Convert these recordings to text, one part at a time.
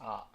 Ah.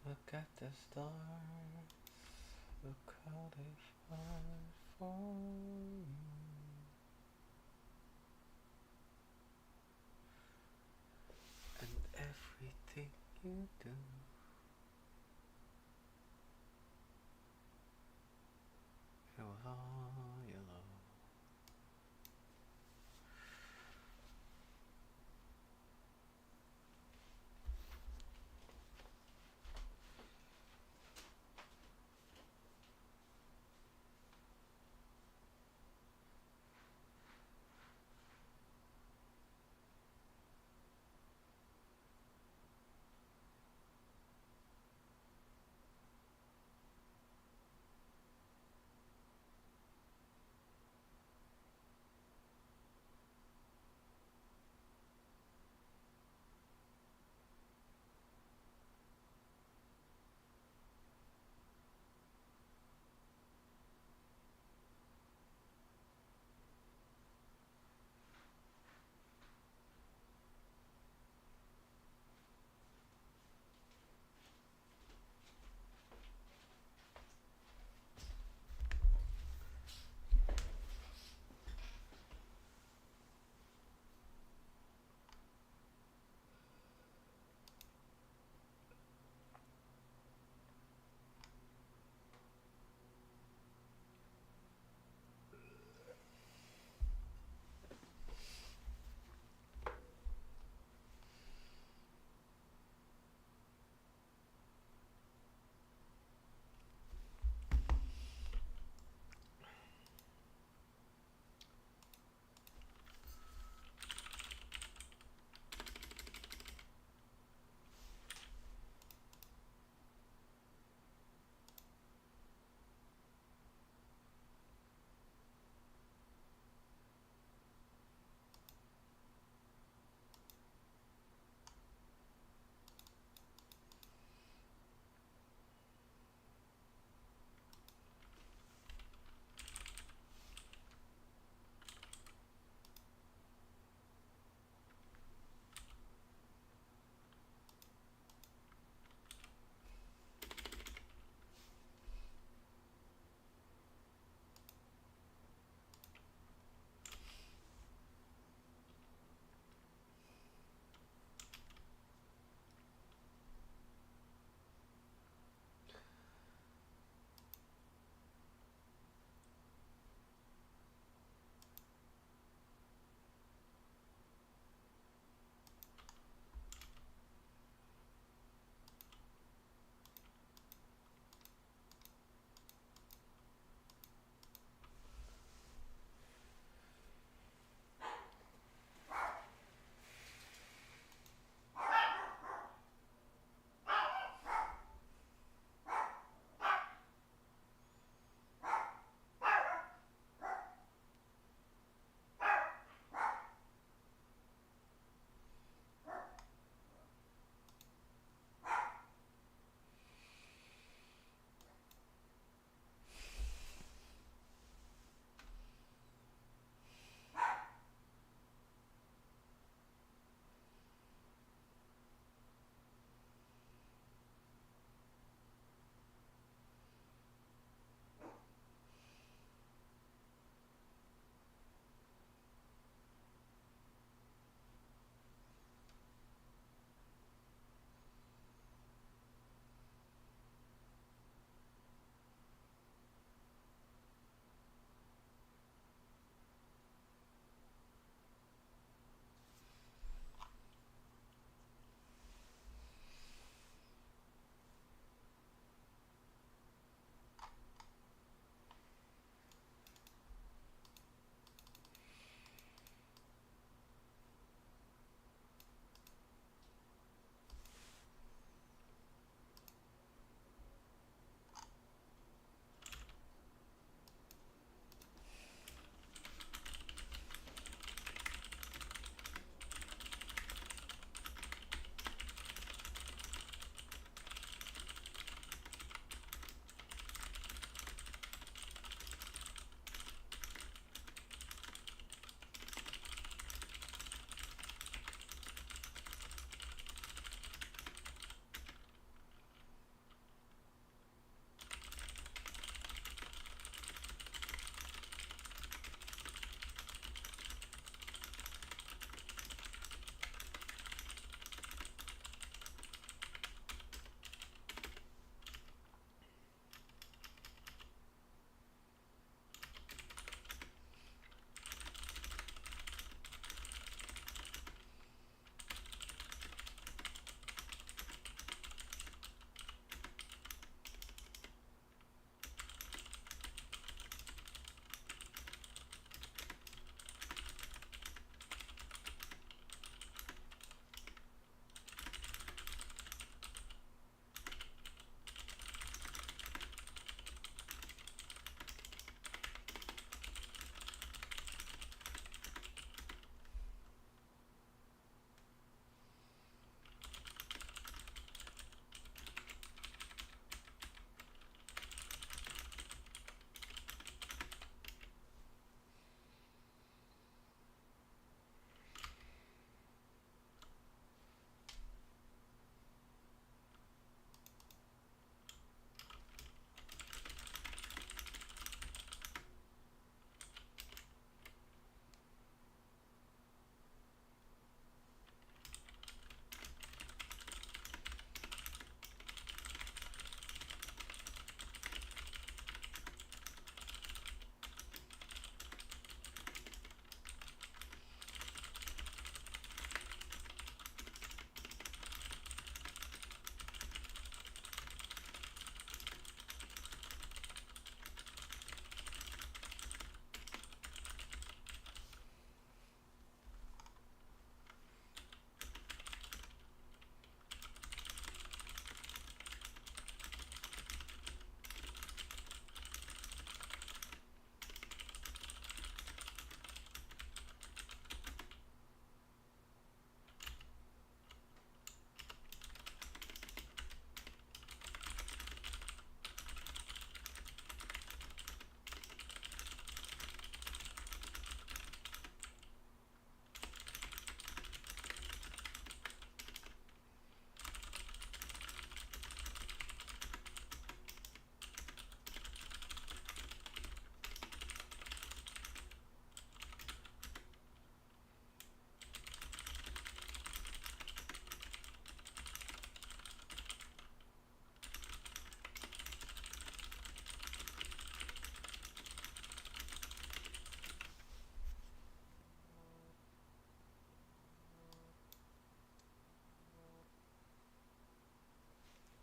Look at the stars, look how they shine for you. And everything you do, it was all your love.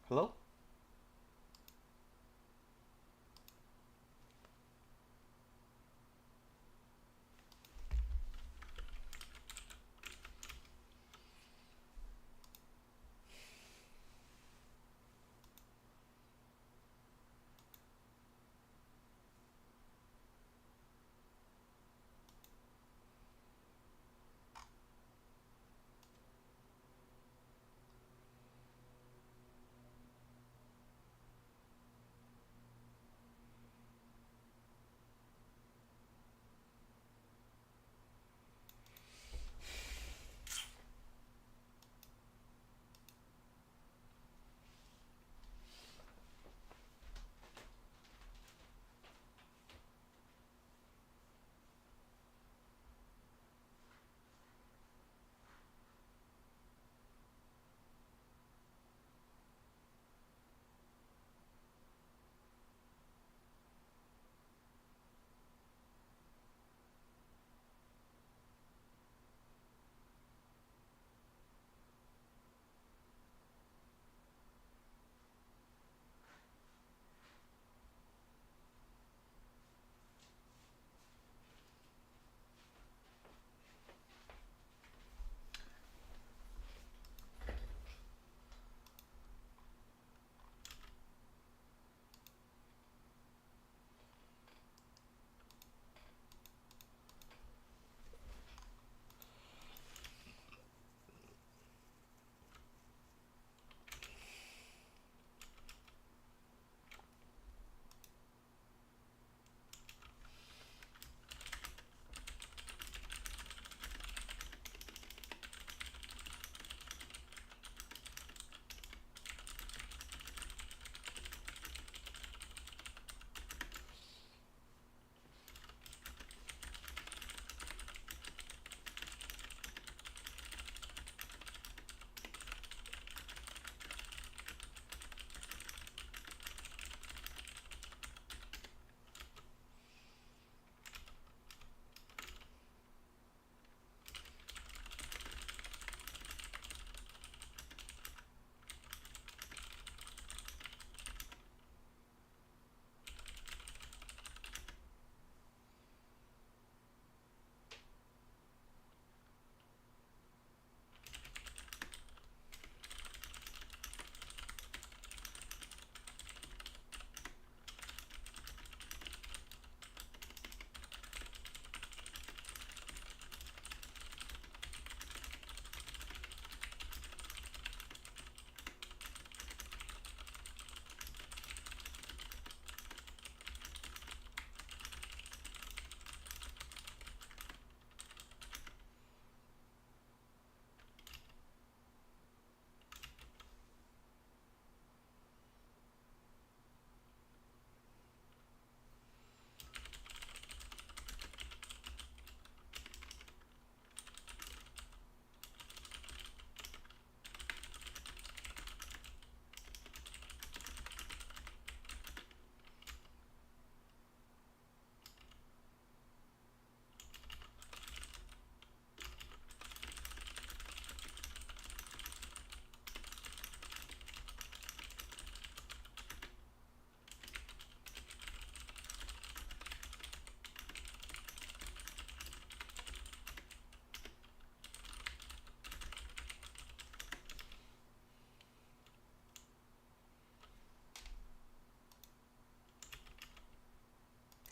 Hello?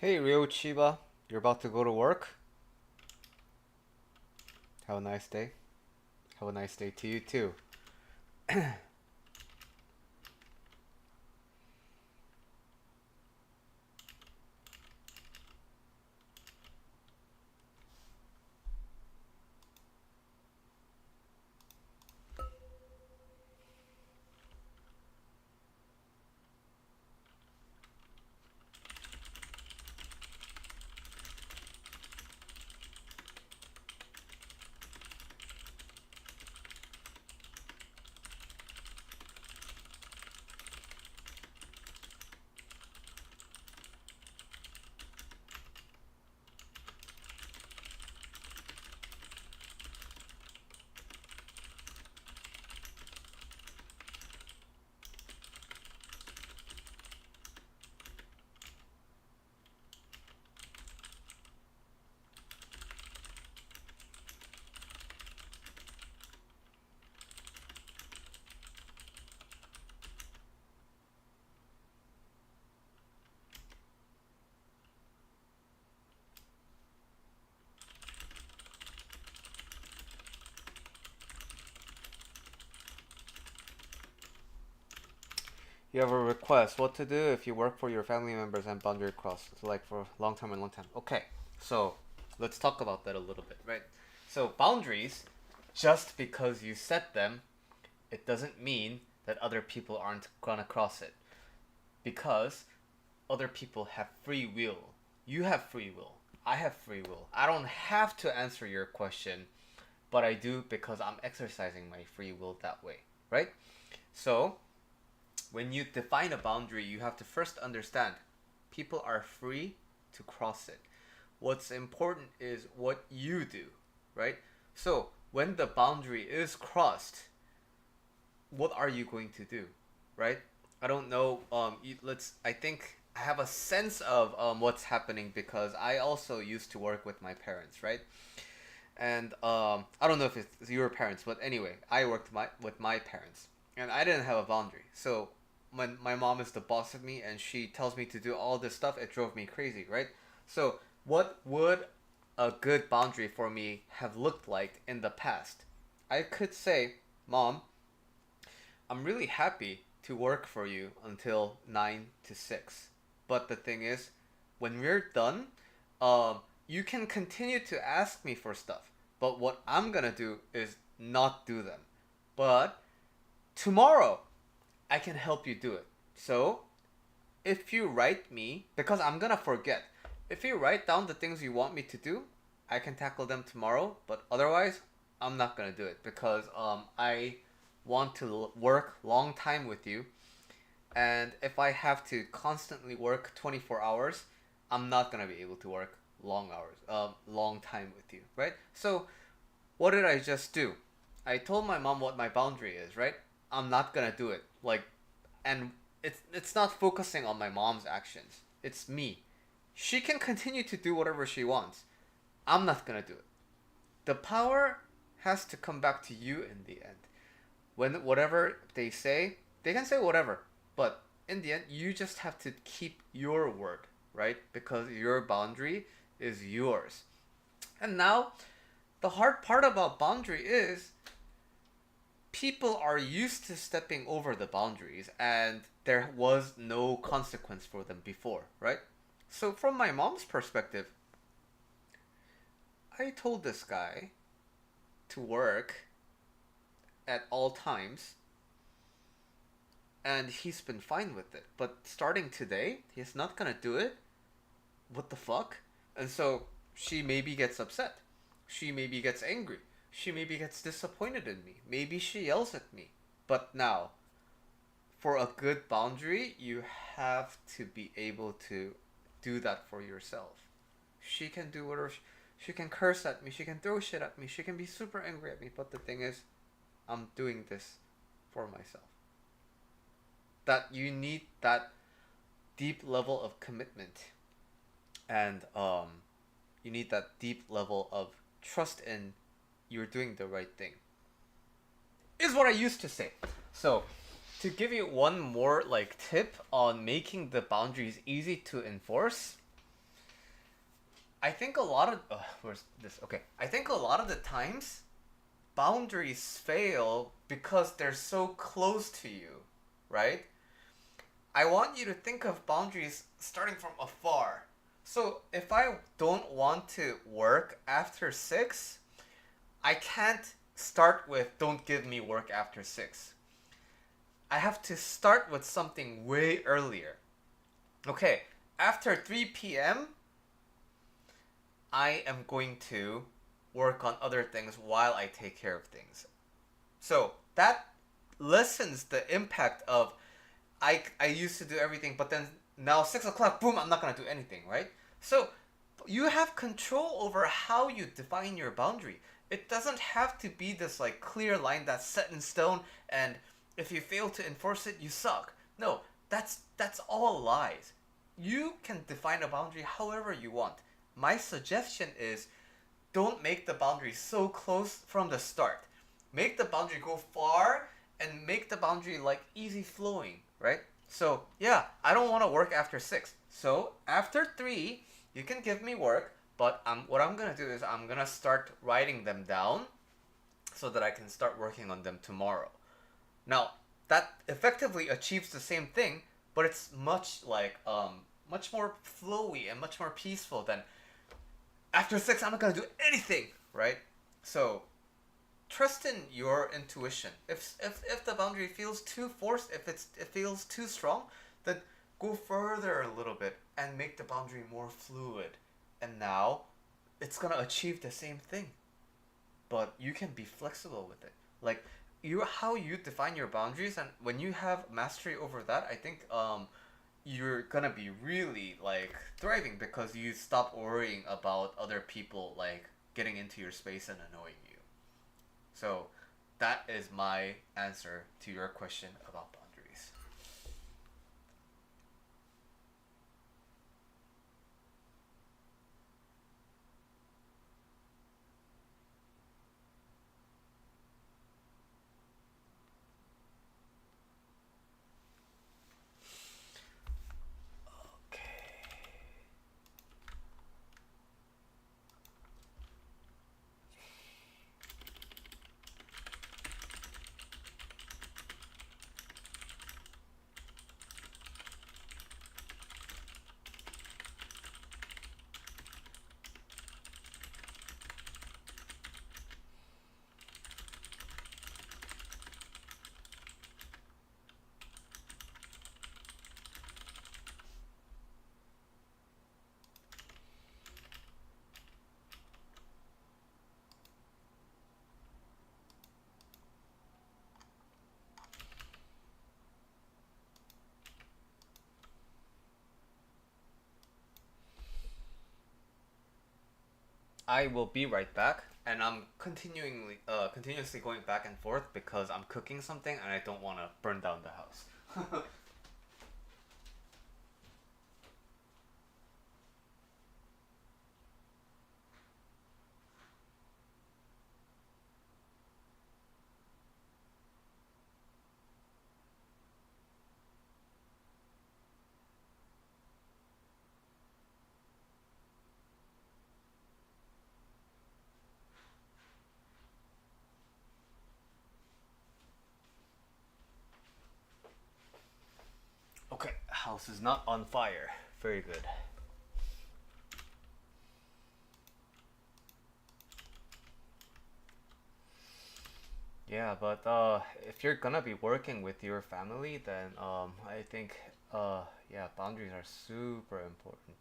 Hey Ryo Chiba, you're about to go to work? Have a nice day. Have a nice day to you too. You have a request. What to do if you work for your family members and boundary cross, like for long term and long time. Okay, so let's talk about that a little bit, right? So boundaries, just because you set them, it doesn't mean that other people aren't gonna cross it, because other people have free will. You have free will. I have free will. I don't have to answer your question, but I do because I'm exercising my free will that way, right? So when you define a boundary, you have to first understand people are free to cross it. What's important is what you do, right? So when the boundary is crossed, what are you going to do, right? I don't know. I think I have a sense of what's happening because I also used to work with my parents, right? And I don't know if it's your parents, but anyway, I worked with my parents, and I didn't have a boundary. So when my mom is the boss of me and she tells me to do all this stuff, it drove me crazy, right? So what would a good boundary for me have looked like in the past? I could say, Mom, I'm really happy to work for you until 9 to 6. But the thing is, when we're done, you can continue to ask me for stuff. But what I'm gonna do is not do them. But tomorrow, I can help you do it. So, if you write me, because I'm gonna forget, if you write down the things you want me to do, I can tackle them tomorrow. But otherwise, I'm not gonna do it because I want to work long time with you, and if I have to constantly work 24 hours, I'm not gonna be able to work long hours, long time with you, right? So what did I just do? I told my mom what my boundary is, right? I'm not gonna do it. Like, and it's not focusing on my mom's actions. It's me. She can continue to do whatever she wants. I'm not gonna do it. The power has to come back to you in the end. When whatever they can say whatever, but in the end, you just have to keep your word, right? Because your boundary is yours. And now, the hard part about boundary is people are used to stepping over the boundaries and there was no consequence for them before, right? So from my mom's perspective, I told this guy to work at all times and he's been fine with it. But starting today, he's not gonna do it. What the fuck? And so she maybe gets upset. She maybe gets angry. She maybe gets disappointed in me. Maybe she yells at me. But now, for a good boundary, you have to be able to do that for yourself. She can do whatever. She can curse at me. She can throw shit at me. She can be super angry at me. But the thing is, I'm doing this for myself. That you need that deep level of commitment, and you need that deep level of trust in you're doing the right thing. Is what I used to say. So, to give you one more like tip on making the boundaries easy to enforce, I think a lot of where's this? Okay, I think a lot of the times boundaries fail because they're so close to you, right? I want you to think of boundaries starting from afar. So if I don't want to work after 6, I can't start with don't give me work after 6. I have to start with something way earlier. Okay, after 3 p.m., I am going to work on other things while I take care of things. So that lessens the impact of I used to do everything, but then now 6 o'clock, boom, I'm not gonna do anything, right? So you have control over how you define your boundary. It doesn't have to be this like clear line that's set in stone, and if you fail to enforce it, you suck. No, that's all lies. You can define a boundary however you want. My suggestion is don't make the boundary so close from the start. Make the boundary go far and make the boundary like easy flowing, right? So yeah, I don't want to work after 6. So after 3, you can give me work, but what I'm gonna do is I'm gonna start writing them down so that I can start working on them tomorrow. Now, that effectively achieves the same thing, but it's much more flowy and much more peaceful than after sex I'm not gonna do anything, right? So trust in your intuition. If the boundary feels too forced, if it feels too strong, then go further a little bit and make the boundary more fluid. And now it's gonna achieve the same thing, but you can be flexible with it. Like you, how you define your boundaries, and when you have mastery over that, I think you're gonna be really like thriving because you stop worrying about other people like getting into your space and annoying you. So that is my answer to your question about boundaries. Okay. I will be right back, and I'm continuously going back and forth because I'm cooking something and I don't want to burn down the house. Okay, house is not on fire. Very good. Yeah, but if you're gonna be working with your family, then I think yeah, boundaries are super important.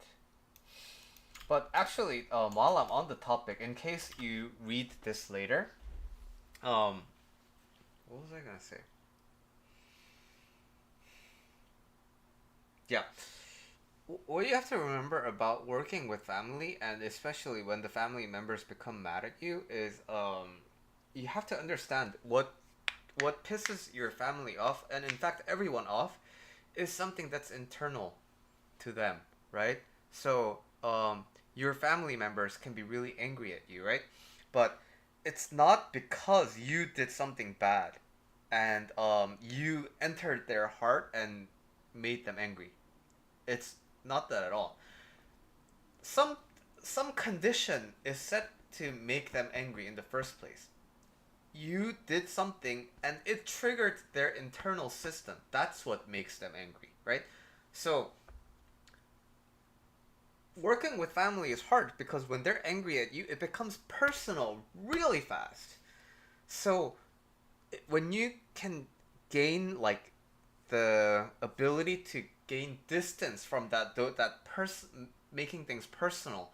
But actually, while I'm on the topic, in case you read this later, um, what was I gonna say? Yeah, what you have to remember about working with family, and especially when the family members become mad at you, is you have to understand what pisses your family off, and in fact everyone off, is something that's internal to them, right? So your family members can be really angry at you, right? But it's not because you did something bad and you entered their heart and made them angry. It's not that at all. Some some condition is set to make them angry in the first place. You did something and it triggered their internal system. That's what makes them angry, right? So working with family is hard because when they're angry at you, it becomes personal really fast. So when you can gain like the ability to gain distance from that person making things personal,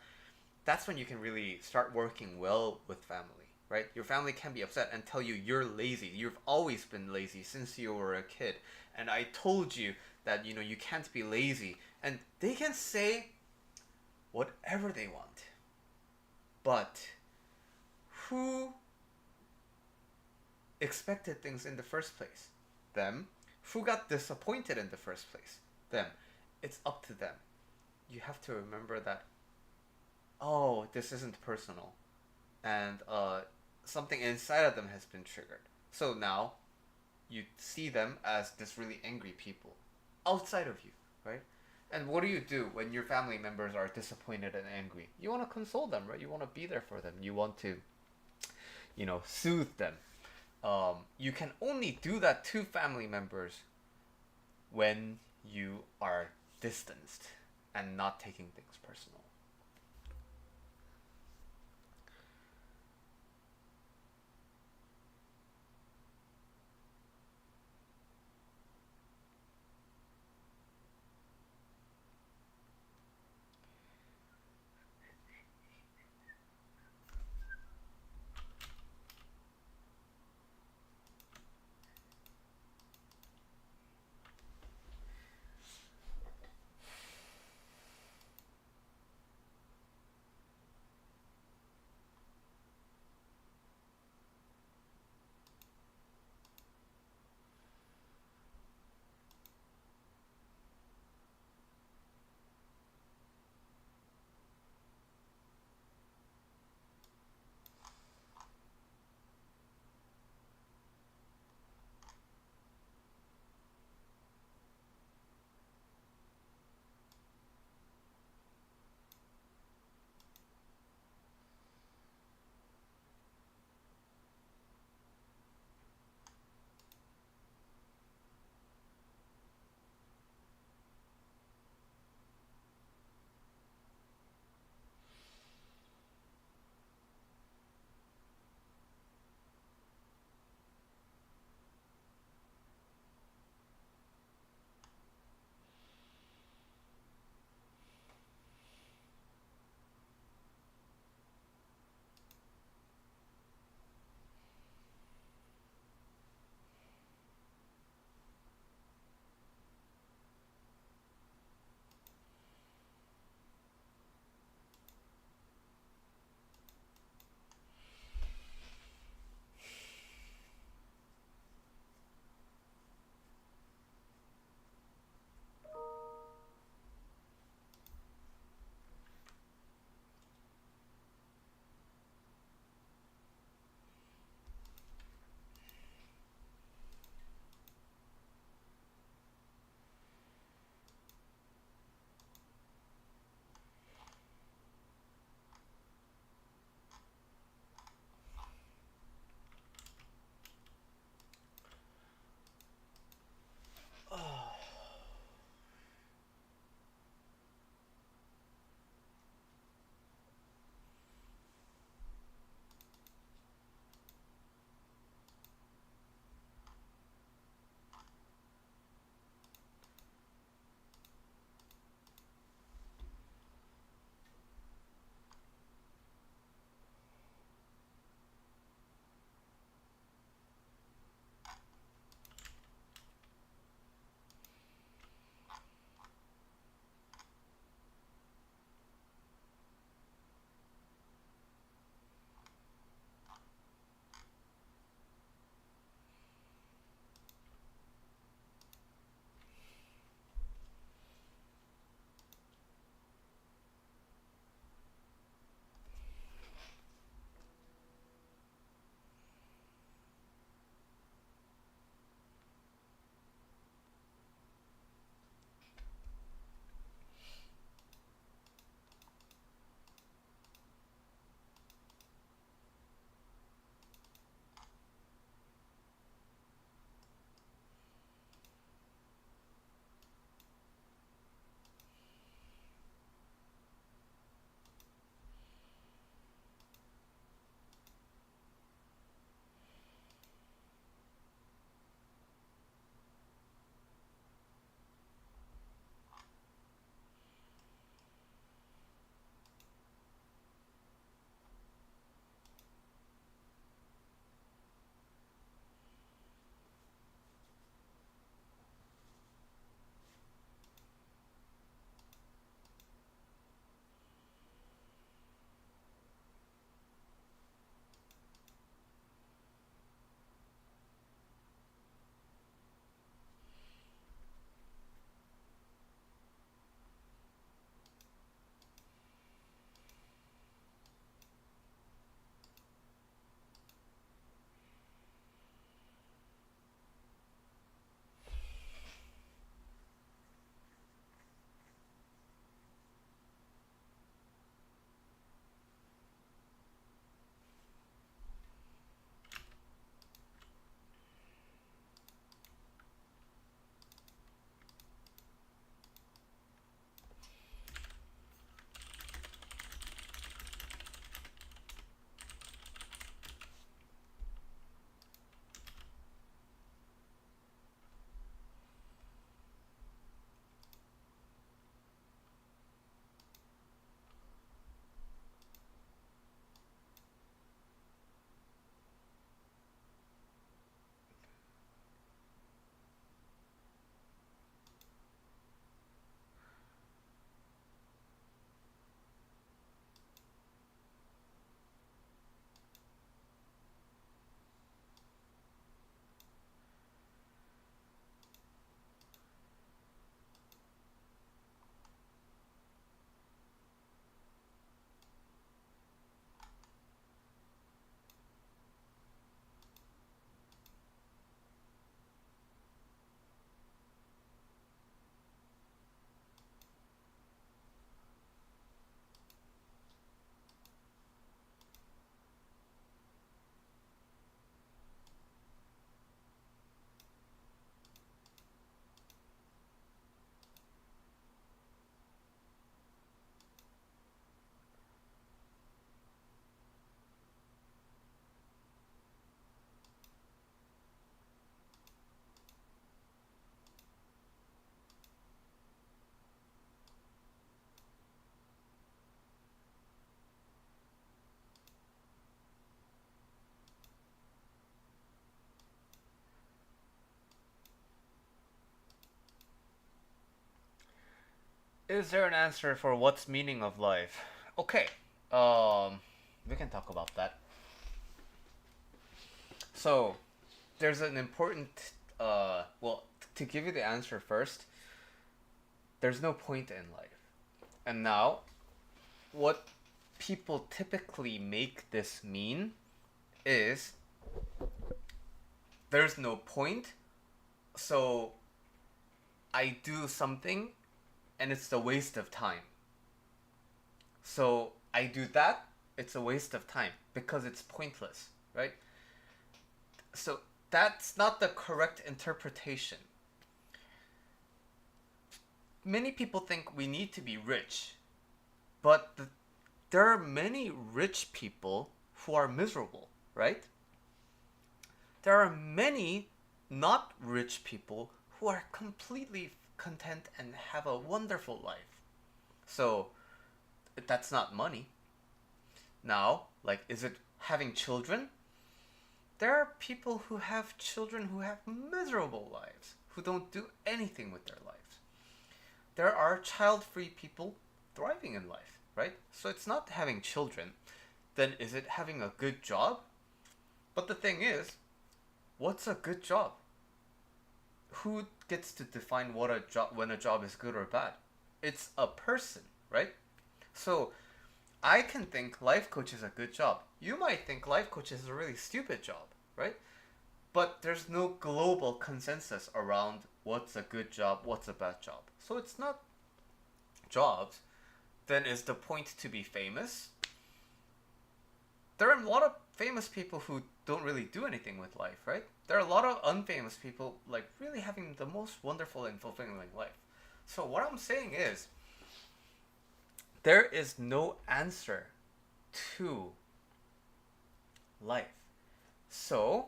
that's when you can really start working well with family, right? Your family can be upset and tell you you're lazy. You've always been lazy since you were a kid, and I told you that you can't be lazy, and they can say whatever they want. But who expected things in the first place? Them. Who got disappointed in the first place? Them. It's up to them. You have to remember that, oh, this isn't personal. And something inside of them has been triggered. So now you see them as this really angry people outside of you, right? And what do when your family members are disappointed and angry? You want to console them, right? You want to be there for them. You want to, soothe them. You can only do that to family members when you are distanced and not taking things personal. Is there an answer for what's meaning of life? Okay, we can talk about that. So, there's an important, well, to give you the answer first, there's no point in life. And now, what people typically make this mean is there's no point, so I do something and it's a waste of time. So I do that, it's a waste of time because it's pointless, right? So that's not the correct interpretation. Many people think we need to be rich, but there are many rich people who are miserable, right? There are many not rich people who are completely content and have a wonderful life. So that's not money. Now, like, is it having children? There are people who have children who have miserable lives, who don't do anything with their lives. There are child-free people thriving in life, right? So it's not having children. Then is it having a good job? But the thing is, what's a good job? Who gets to define what a job when a job is good or bad? It's a person, right? So I can think life coach is a good job. You might think life coach is a really stupid job, right? But there's no global consensus around what's a good job, what's a bad job. So it's not jobs. Then is the point to be famous? There are a lot of famous people who don't really do anything with life, right? There are a lot of unfamous people like really having the most wonderful and fulfilling life. So what I'm saying is there is no answer to life. So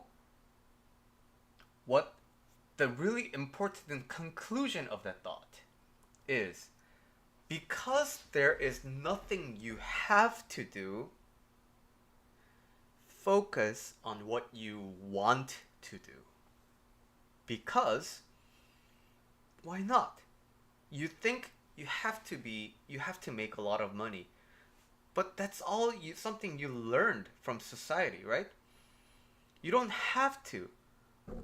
what the really important conclusion of that thought is, because there is nothing you have to do, focus on what you want to do. Because why not? You think you have to make a lot of money. But that's all something you learned from society, right? You don't have to.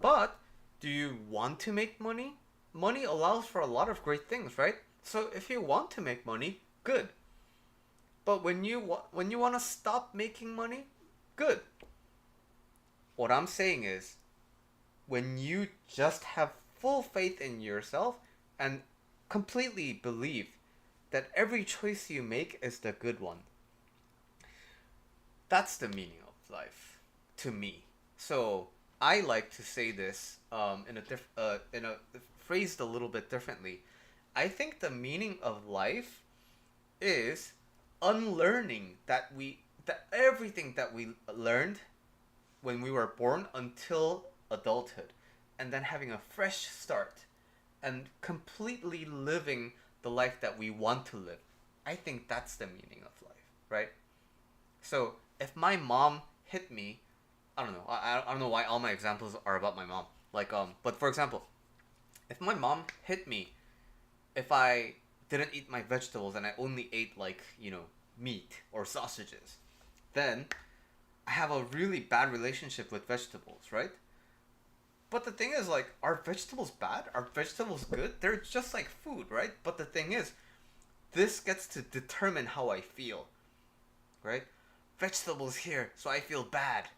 But do you want to make money? Money allows for a lot of great things, right? So if you want to make money, good. But when you want to stop making money, good. What I'm saying is, when you just have full faith in yourself and completely believe that every choice you make is the good one, that's the meaning of life to me. So I like to say this in a phrased a little bit differently. I think the meaning of life is unlearning that everything that we learned when we were born until adulthood, and then having a fresh start and completely living the life that we want to live. I think that's the meaning of life, right? So if my mom hit me, I don't know. I don't know why all my examples are about my mom. But for example, if my mom hit me, if I didn't eat my vegetables and I only ate meat or sausages, then I have a really bad relationship with vegetables, right? But the thing is, are vegetables bad? Are vegetables good? They're just like food, right? But the thing is, this gets to determine how I feel, right? Vegetables here, so I feel bad.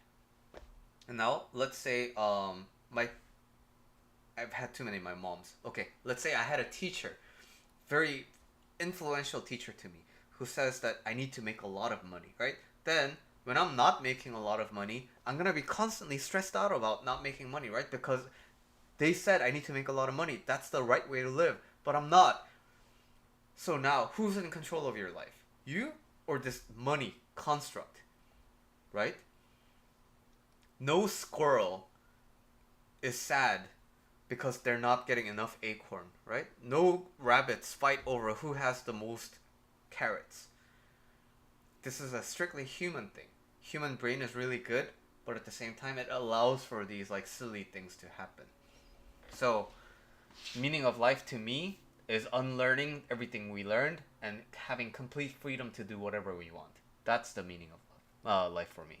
And now, let's say, I've had too many of my moms. Okay, let's say I had a teacher, very influential teacher to me, who says that I need to make a lot of money, right? Then, when I'm not making a lot of money, I'm gonna be constantly stressed out about not making money, right? Because they said I need to make a lot of money. That's the right way to live, but I'm not. So now, who's in control of your life? You or this money construct, right? No squirrel is sad because they're not getting enough acorn, right? No rabbits fight over who has the most carrots. This is a strictly human thing. Human brain is really good, but at the same time it allows for these silly things to happen. So, meaning of life to me is unlearning everything we learned and having complete freedom to do whatever we want. That's the meaning of life for me.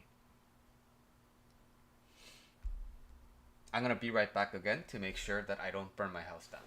I'm gonna be right back again to make sure that I don't burn my house down.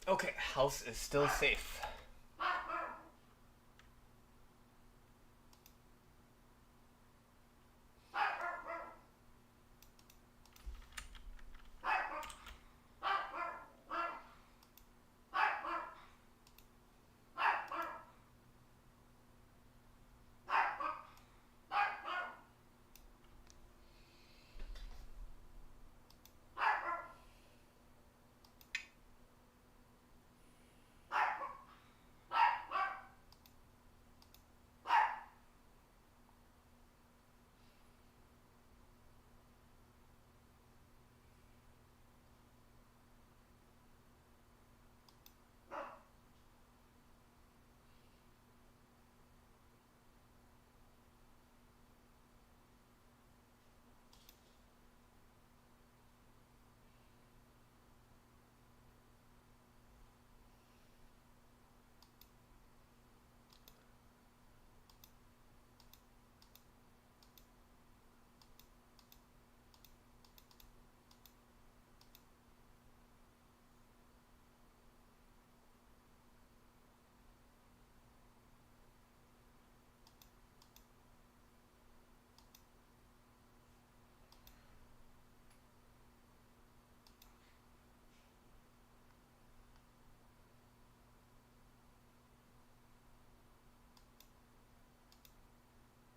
Okay, house is still safe.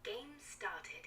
Game started.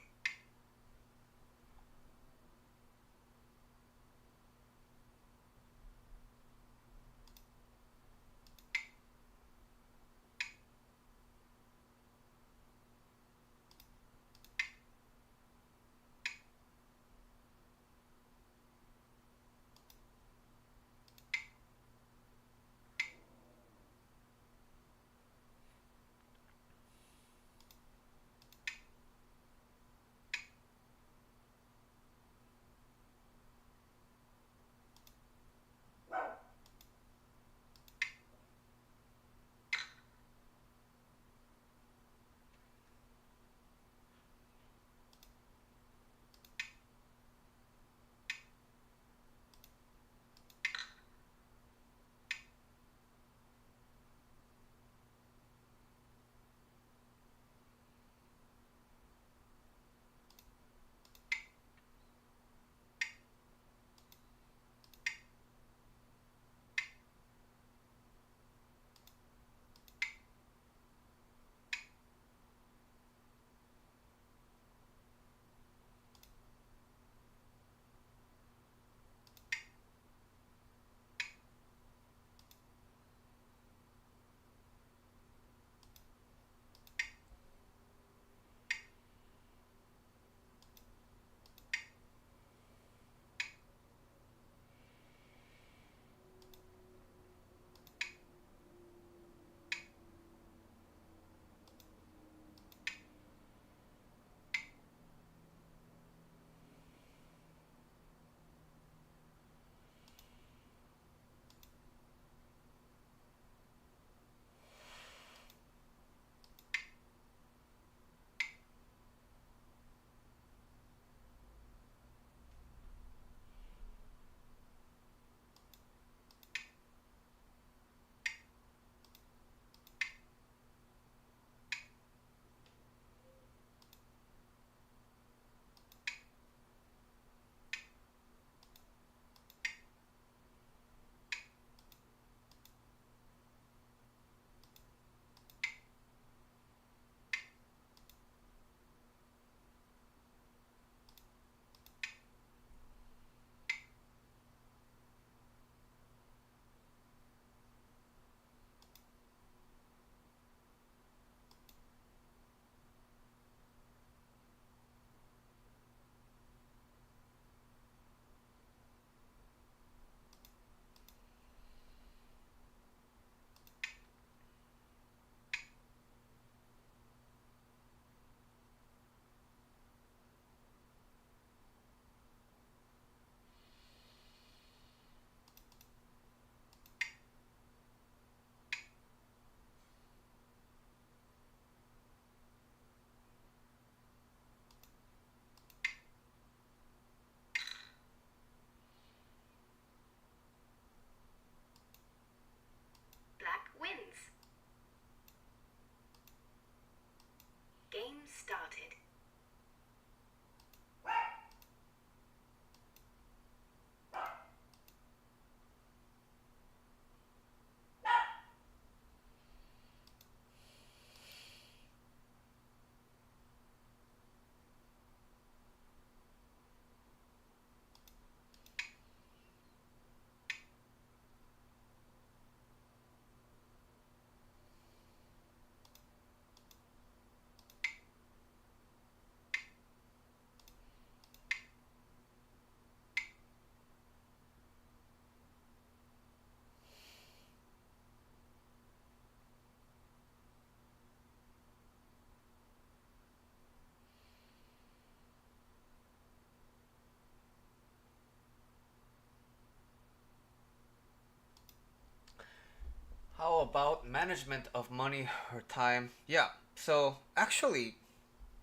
How about management of money or time? Yeah, so actually,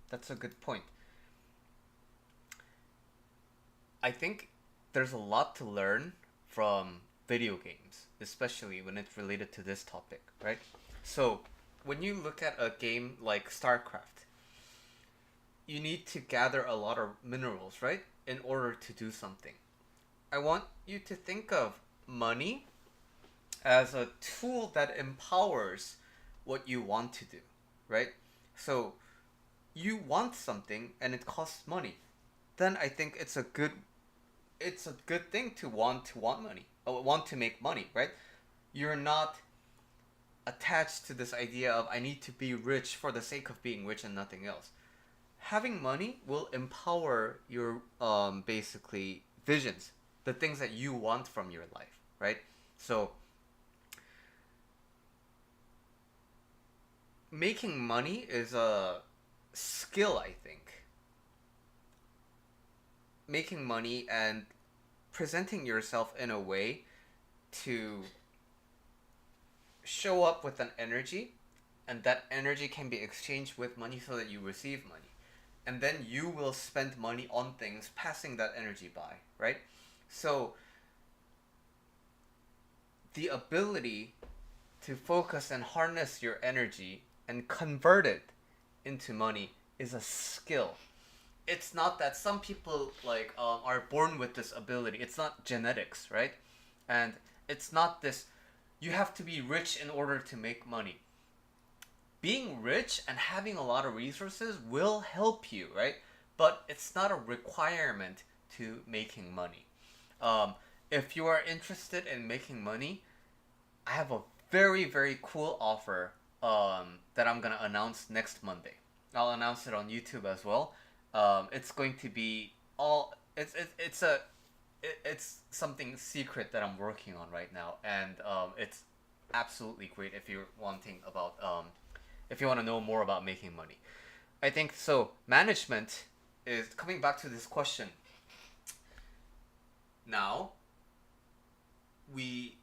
that's a good point. I think there's a lot to learn from video games, especially when it's related to this topic, right? So, when you look at a game like StarCraft, you need to gather a lot of minerals, right? In order to do something. I want you to think of money as a tool that empowers what you want to do, right? So, you want something and it costs money. Then I think it's a good thing to want money, want to make money, right? You're not attached to this idea of I need to be rich for the sake of being rich and nothing else. Having money will empower your basically visions, the things that you want from your life, right? So making money is a skill, I think. Making money and presenting yourself in a way to show up with an energy, and that energy can be exchanged with money so that you receive money. And then you will spend money on things passing that energy by, right? So the ability to focus and harness your energy and convert it into money is a skill. It's not that some people are born with this ability. It's not genetics, right? And it's not this you have to be rich in order to make money. Being rich and having a lot of resources will help you, right? But it's not a requirement to making money. Um, if you are interested in making money, I have a very, very cool offer that I'm gonna announce next Monday. I'll announce it on YouTube as well. It's going to be all. It's something secret that I'm working on right now, and it's absolutely great if you're wanting about if you want to know more about making money. I think so. Management is coming back to this question. Now, we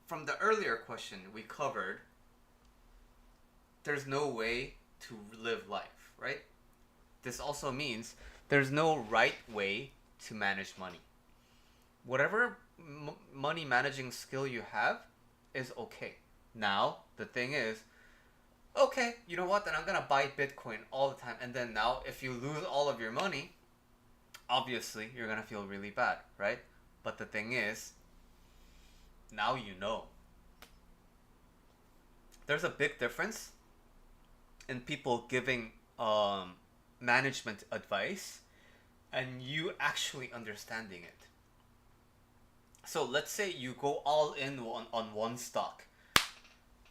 from the earlier question we covered. There's no way to live life, right? This also means there's no right way to manage money. Whatever money managing skill you have is okay. Now, the thing is, okay, you know what? Then I'm gonna buy Bitcoin all the time. And then now, if you lose all of your money, obviously you're gonna feel really bad, right? But the thing is, now you know. There's a big difference in people giving management advice and you actually understanding it. So let's say you go all in on one stock.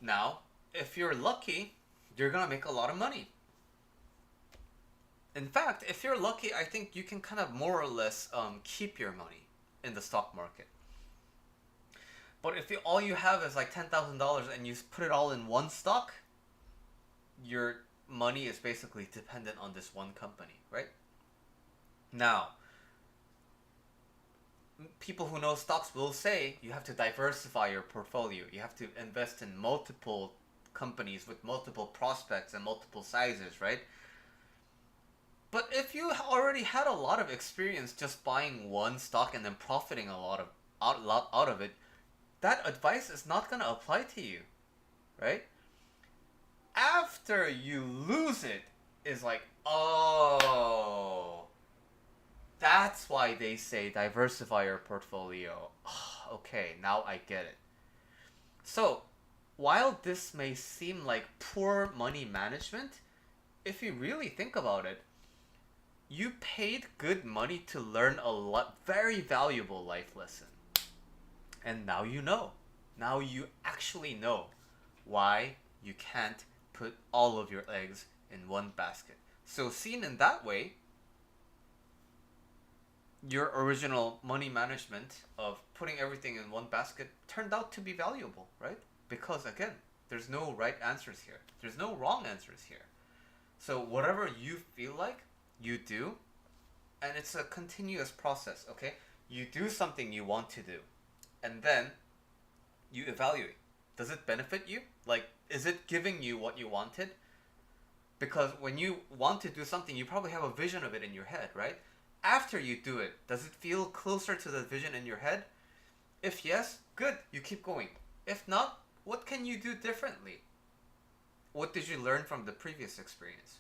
Now, if you're lucky, you're gonna make a lot of money. In fact, if you're lucky, I think you can kind of more or less keep your money in the stock market. But if all you have is like $10,000 and you put it all in one stock, your money is basically dependent on this one company, right? Now, people who know stocks will say you have to diversify your portfolio. You have to invest in multiple companies with multiple prospects and multiple sizes, right? But if you already had a lot of experience just buying one stock and then profiting a lot out of it, that advice is not going to apply to you, right? After you lose it is like, oh, that's why they say diversify your portfolio. Okay, now I get it. So, while this may seem like poor money management, if you really think about it, you paid good money to learn a lot, very valuable life lesson. And now you know. Now you actually know why you can't put all of your eggs in one basket. So seen in that way, your original money management of putting everything in one basket turned out to be valuable, right? Because again, there's no right answers here. There's no wrong answers here. So whatever you feel like, you do, and it's a continuous process, okay? You do something you want to do, and then you evaluate. does it benefit you? Like, is it giving you what you wanted? Because when you want to do something, you probably have a vision of it in your head, right? After you do it, does it feel closer to the vision in your head? If yes, good, you keep going. If not, what can you do differently? What did you learn from the previous experience?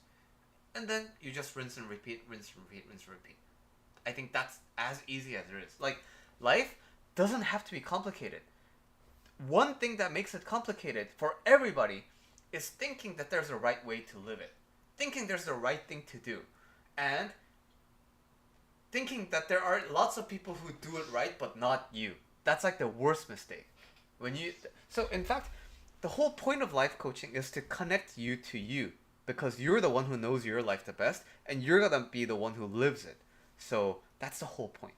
And then you just rinse and repeat, rinse and repeat, rinse and repeat. I think that's as easy as it is. Like, life doesn't have to be complicated. One thing that makes it complicated for everybody is thinking that there's a right way to live it, thinking there's the right thing to do, and thinking that there are lots of people who do it right but not you. That's like the worst mistake. So in fact, the whole point of life coaching is to connect you to you, because you're the one who knows your life the best and you're going to be the one who lives it. So that's the whole point.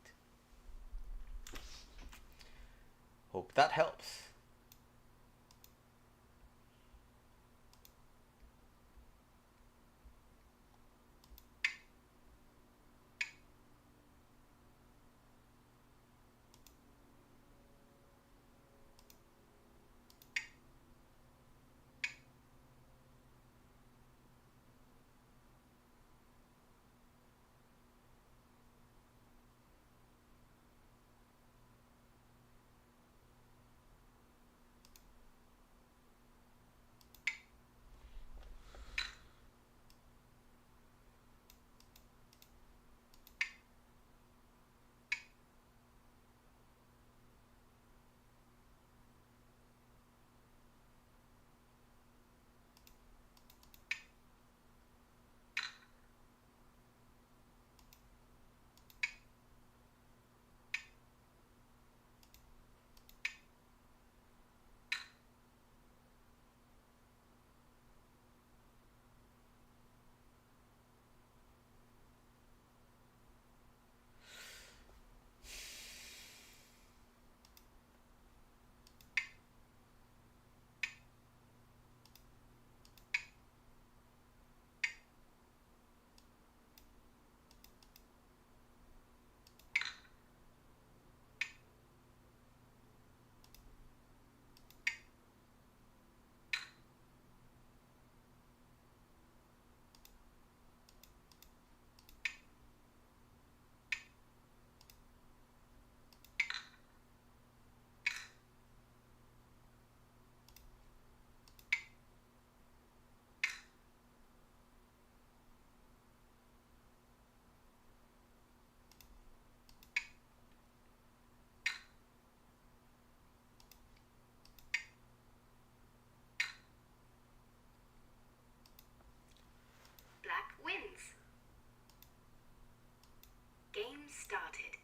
Hope that helps. Black wins. Game started.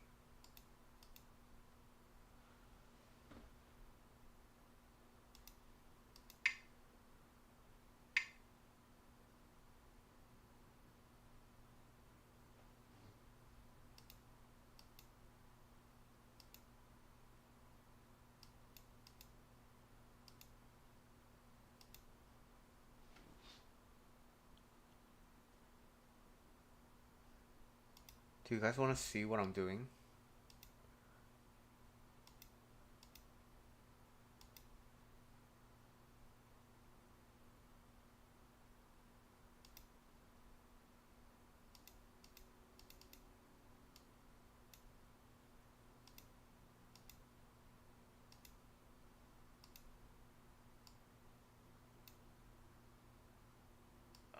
Do you guys want to see what I'm doing?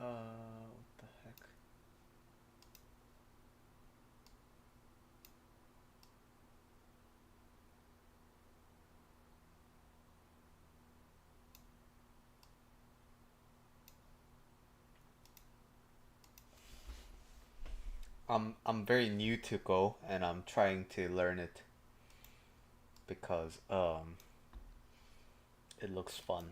What the heck? I'm very new to Go and I'm trying to learn it because it looks fun.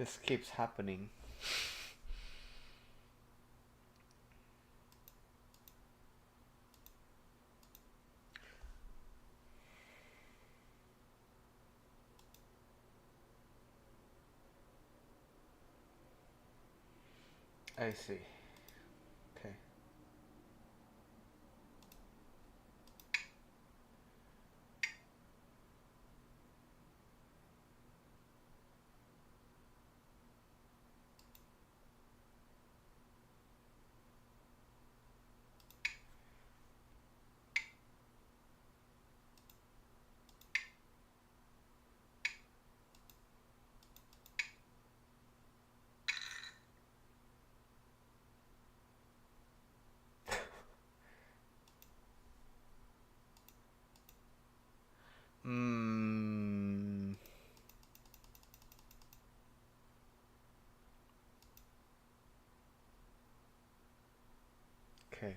This keeps happening. I see. Okay. Hmm. Okay.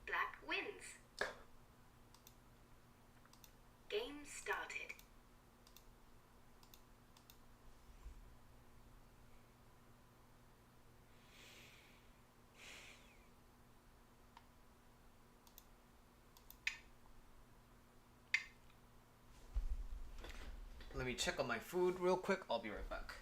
Black wins. Game started. Let me check on my food real quick. I'll be right back.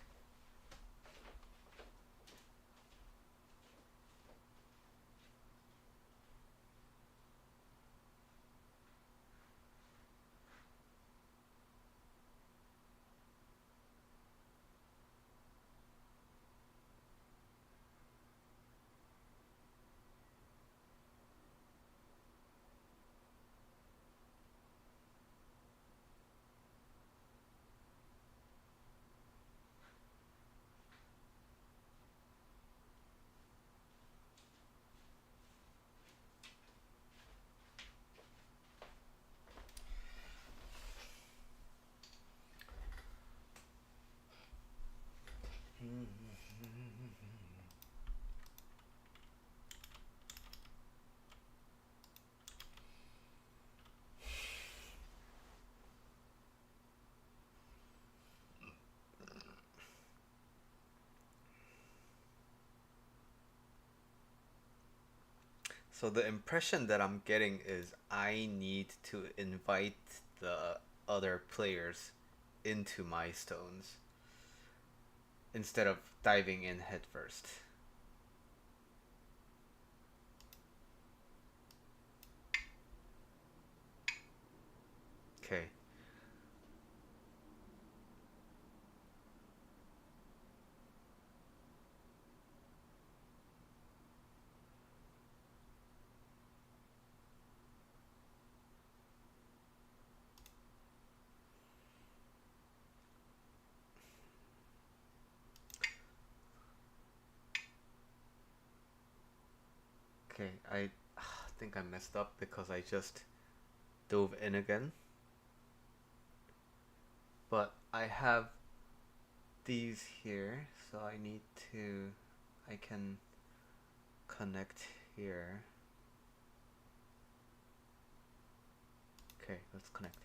So the impression that I'm getting is I need to invite the other players into my stones instead of diving in headfirst. Okay. Okay, I think I messed up because I just dove in again. But I have these here, so I need to. I can connect here. Okay, let's connect.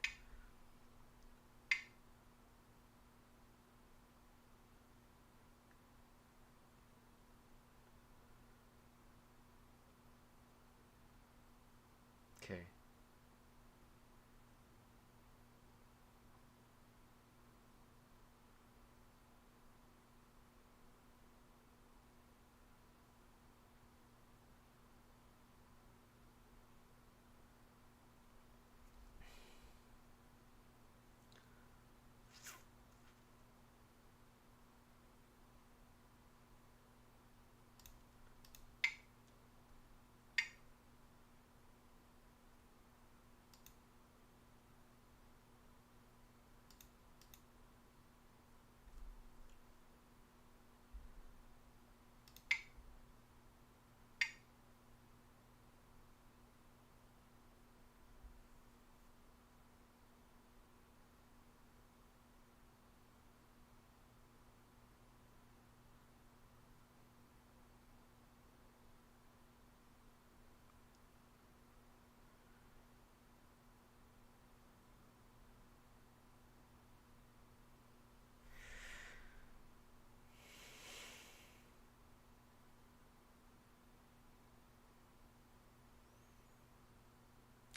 Okay.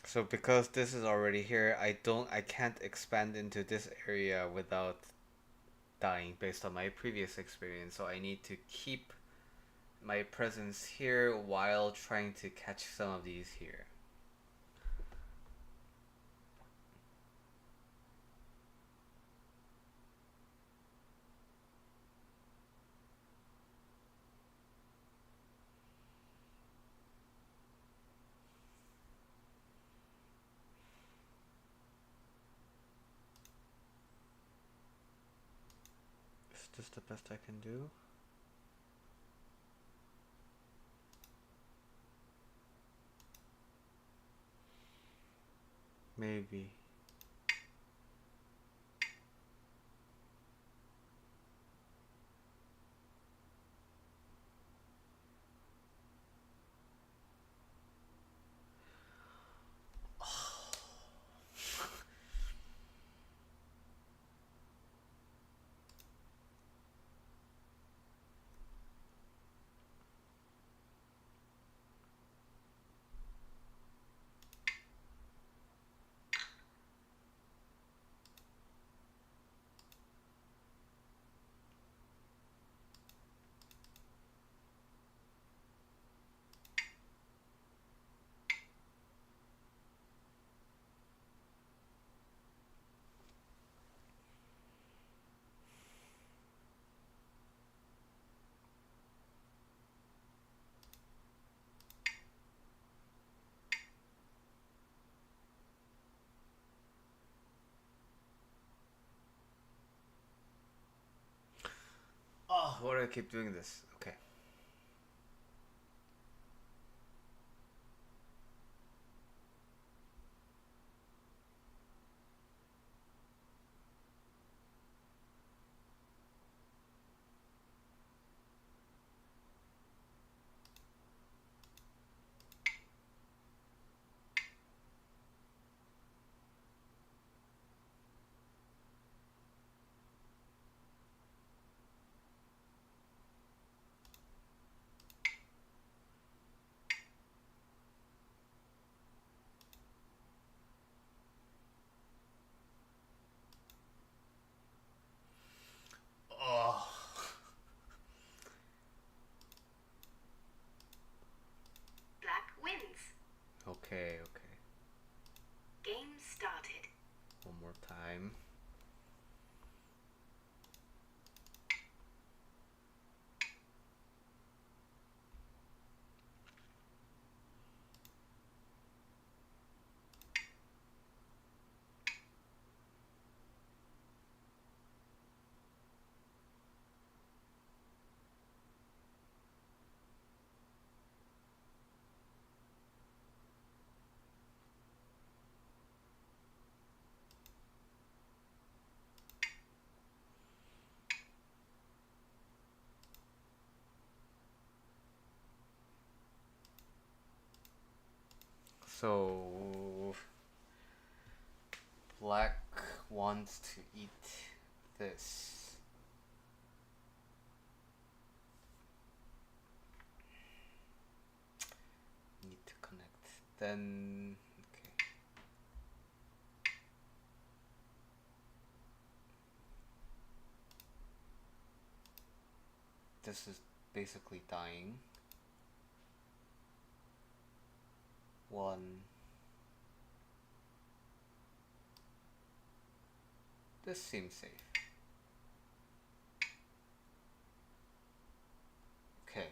So because this is already here, I can't expand into this area without dying based on my previous experience. So I need to keep my presence here while trying to catch some of these here. Is this the best I can do? Maybe. Oh, why do I keep doing this? Okay. Oh. Black wins. Okay, okay. Game started. One more time. So black wants to eat this. Need to connect. Then okay. This is basically dying. One. This seems safe. Okay.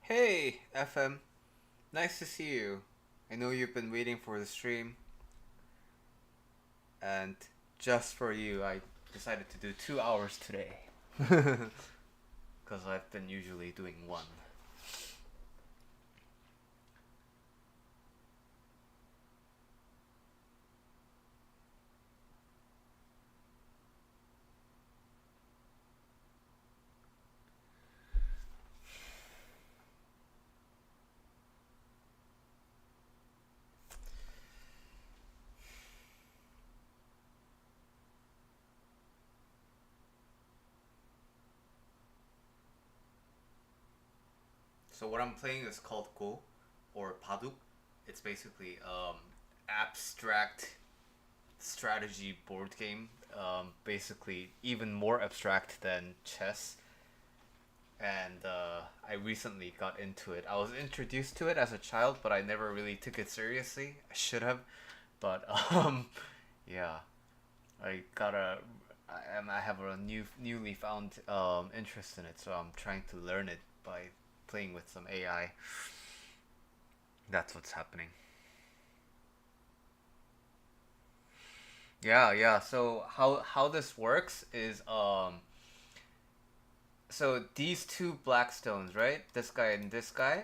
Hey, FM. Nice to see you. I know you've been waiting for the stream, and just for you, I decided to do 2 hours today. Because I've been usually doing one. So what I'm playing is called Go, or Baduk. It's basically abstract strategy board game. Basically, even more abstract than chess. And I recently got into it. I was introduced to it as a child, but I never really took it seriously. I should have, but yeah, I got a, and I have a newly found interest in it. So I'm trying to learn it by playing with some AI. That's what's happening. Yeah, yeah. So how this works is so these two black stones, right? This guy and this guy.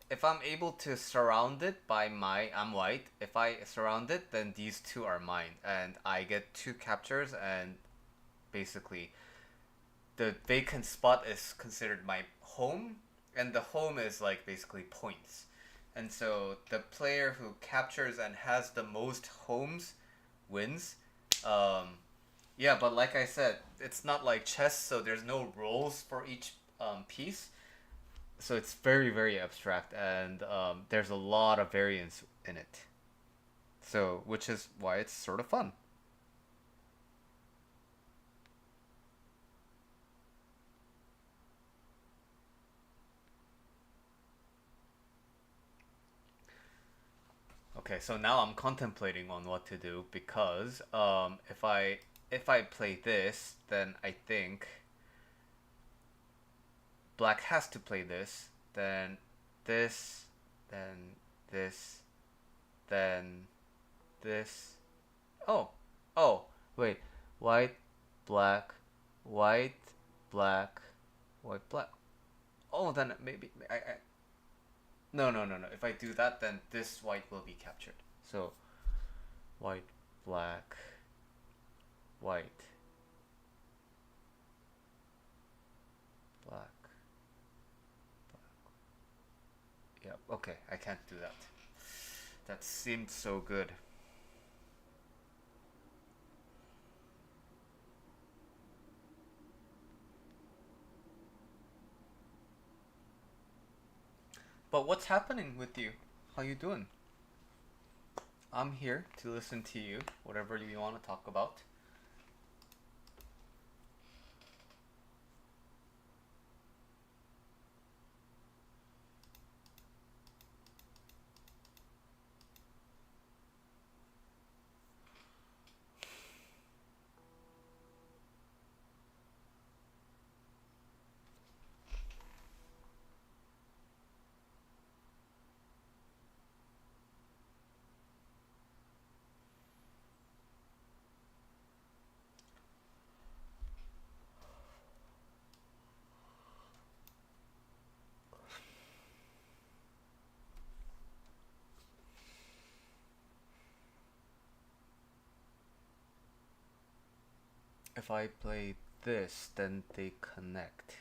If I'm able to surround it by I'm white. If I surround it, then these two are mine, and I get two captures, and basically the vacant spot is considered my home, and the home is like basically points. And so the player who captures and has the most homes wins. Um, yeah, but like I said, it's not like chess, so there's no roles for each piece. So it's very, very abstract, and there's a lot of variance in it. So, which is why it's sort of fun. Okay, so now I'm contemplating on what to do because if I play this, then I think black has to play this, then this, then this, then this. Oh, oh, wait. White, black, white, black, white, black. Oh, then maybe I. No, no, no, no. If I do that, then this white will be captured. So white, black, white, black, black. Yeah. Okay, I can't do that. That seemed so good. But what's happening with you? How you doing? I'm here to listen to you. Whatever you want to talk about. If I play this, then they connect.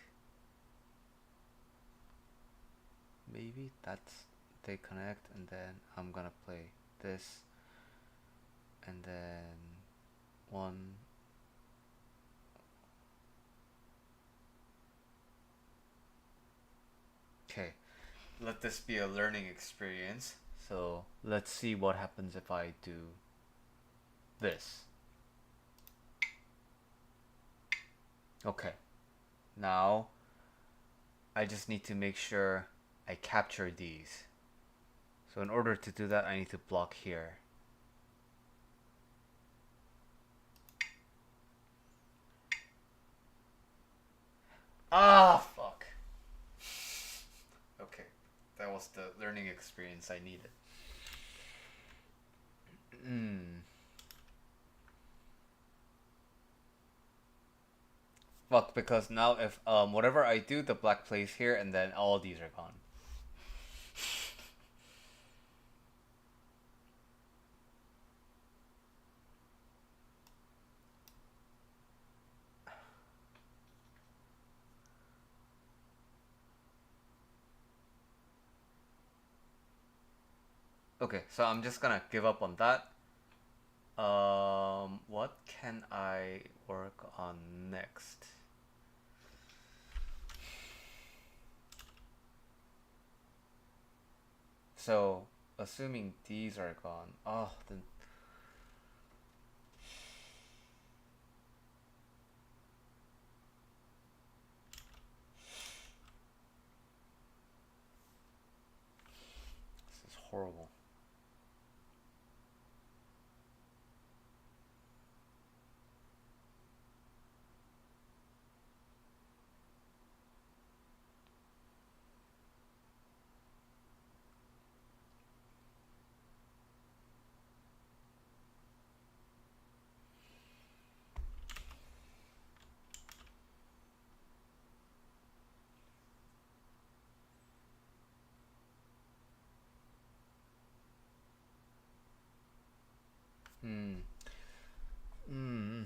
Maybe that's they connect, and then I'm gonna play this, and then one. Okay, let this be a learning experience. So let's see what happens if I do this. Okay, now I just need to make sure I capture these. So in order to do that, I need to block here. Ah, fuck. Okay. lost the learning experience I needed. Fuck, because now if whatever I do, the black plays here, and then all these are gone. Okay, so I'm just gonna give up on that. What can I work on next? So, assuming these are gone, oh, then this is horrible. Hmm. Hmm.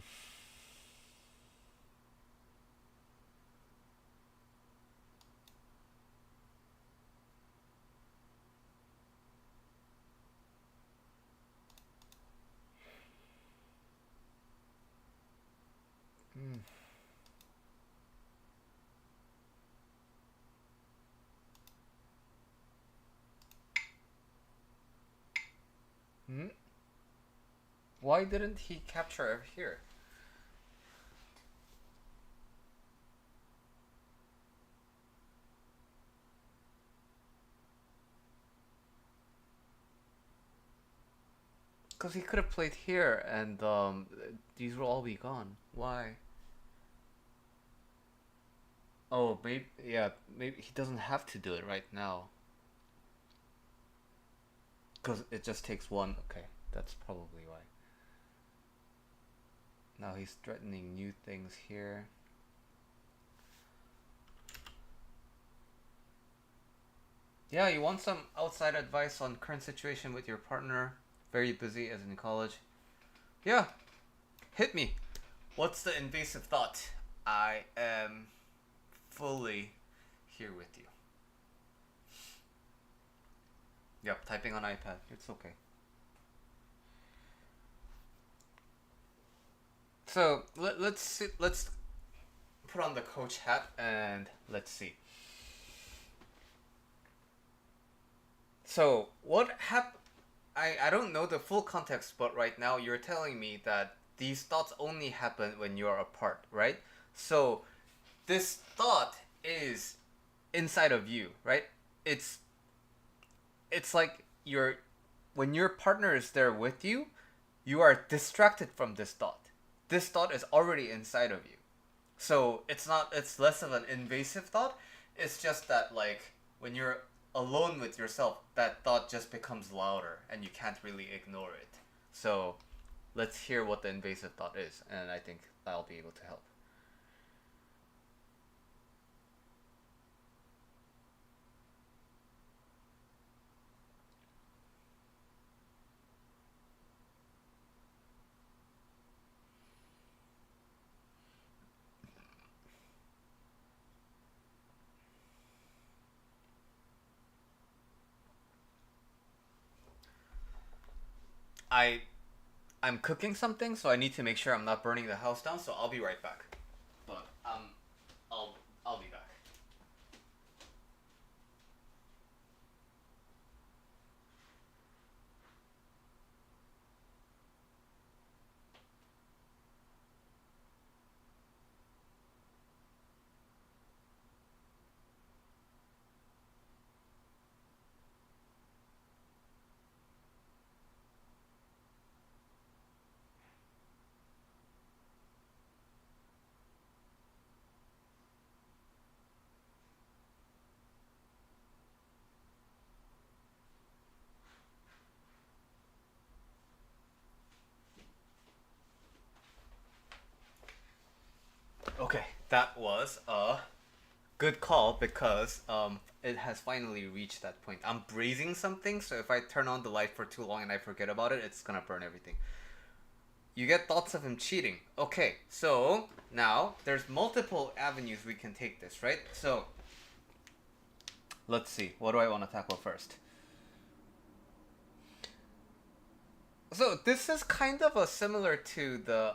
Hmm. Hmm. Why didn't he capture here? Because he could have played here, and these will all be gone. Why? Oh, maybe yeah, maybe he doesn't have to do it right now. Because it just takes one. Okay, that's probably why. Now he's threatening new things here. Yeah, you want some outside advice on current situation with your partner? Very busy as in college. Yeah, hit me. What's the invasive thought? I am fully here with you. Yep, typing on iPad. It's okay. So let's see, let's put on the coach hat and let's see. So what happened? I don't know the full context, but right now you're telling me that these thoughts only happen when you're apart, right? So this thought is inside of you, right? It's it's like your when your partner is there with you, you are distracted from this thought. This thought is already inside of you. So it's less of an invasive thought. It's just that like when you're alone with yourself, that thought just becomes louder and you can't really ignore it. So let's hear what the invasive thought is, and I think I'll be able to help. I I'm cooking something, so I need to make sure I'm not burning the house down. So I'll be right back. But I'll I'll be back. that was a good call because it has finally reached that point. I'm braising something, so if I turn on the light for too long and I forget about it, it's gonna burn everything. You get thoughts of him cheating. Okay, so now there's multiple avenues we can take this, right? So let's see. What do I want to tackle first? So this is kind of a similar to the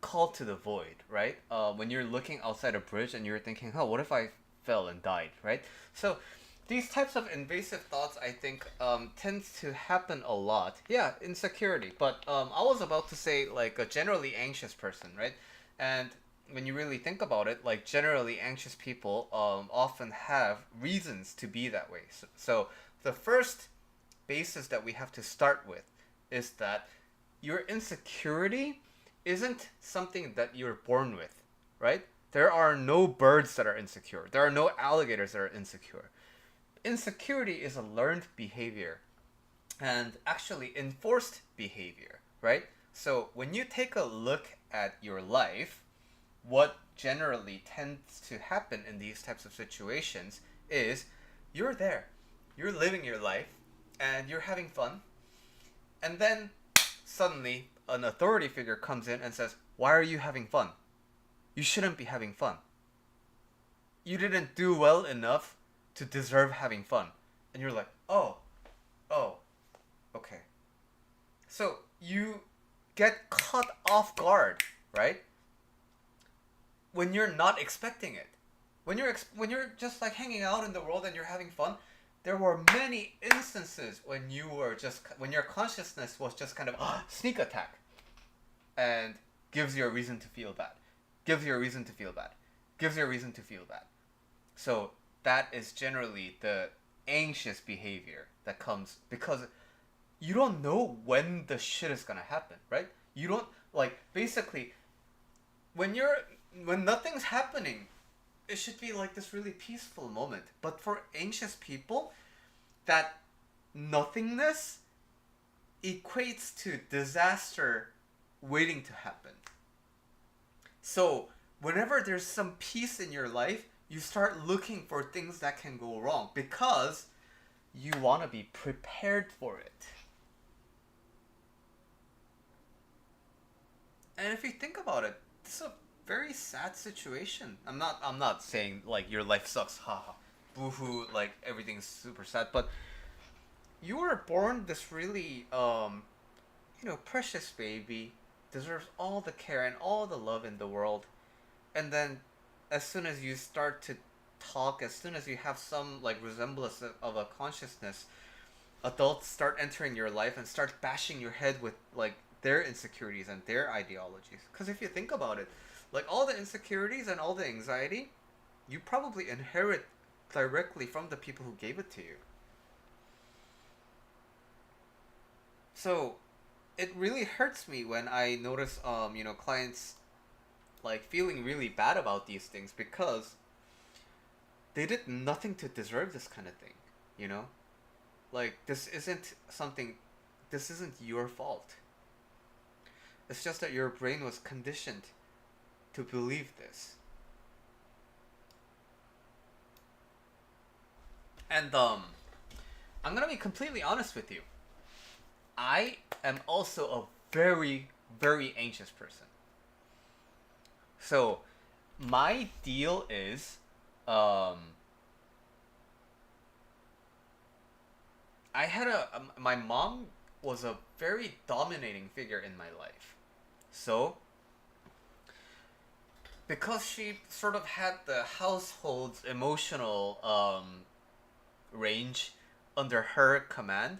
call to the void, right? When you're looking outside a bridge and you're thinking, "Oh, what if I fell and died?" Right? So these types of invasive thoughts, I think, tends to happen a lot. Yeah, insecurity. But I was about to say like a generally anxious person, right? And when you really think about it, like generally anxious people often have reasons to be that way. So the first basis that we have to start with is that your insecurity isn't something that you're born with, right? There are no birds that are insecure. There are no alligators that are insecure. Insecurity is a learned behavior and actually enforced behavior, right? So when you take a look at your life, what generally tends to happen in these types of situations is you're there, you're living your life, and you're having fun, and then suddenly an authority figure comes in and says, "Why are you having fun? You shouldn't be having fun. You didn't do well enough to deserve having fun." And you're like, "Oh, oh, okay." So you get caught off guard, right? When you're not expecting it. When you're just like hanging out in the world and you're having fun, there were many instances when when your consciousness was just kind of sneak attack and gives you a reason to feel bad. Gives you a reason to feel bad. Gives you a reason to feel bad. So that is generally the anxious behavior that comes because you don't know when the shit is gonna happen, right? You don't like basically when you're when nothing's happening, it should be like this really peaceful moment. But for anxious people, that nothingness equates to disaster waiting to happen. So whenever there's some peace in your life, you start looking for things that can go wrong because you want to be prepared for it. And if you think about it, this is a very sad situation. I'm not saying like your life sucks, haha, boohoo, like everything's super sad, but you were born this really precious baby, deserves all the care and all the love in the world. And then as soon as you start to talk, as soon as you have some like resemblance of a consciousness, adults start entering your life and start bashing your head with like their insecurities and their ideologies. Because if you think about it, like all the insecurities and all the anxiety, you probably inherit directly from the people who gave it to you. So it really hurts me when I notice clients like feeling really bad about these things because they did nothing to deserve this kind of thing, you know? Like this isn't your fault. It's just that your brain was conditioned to believe this. And I'm gonna be completely honest with you. I am also a very, very anxious person. So my deal is um my mom was a very dominating figure in my life. So because she sort of had the household's emotional range under her command,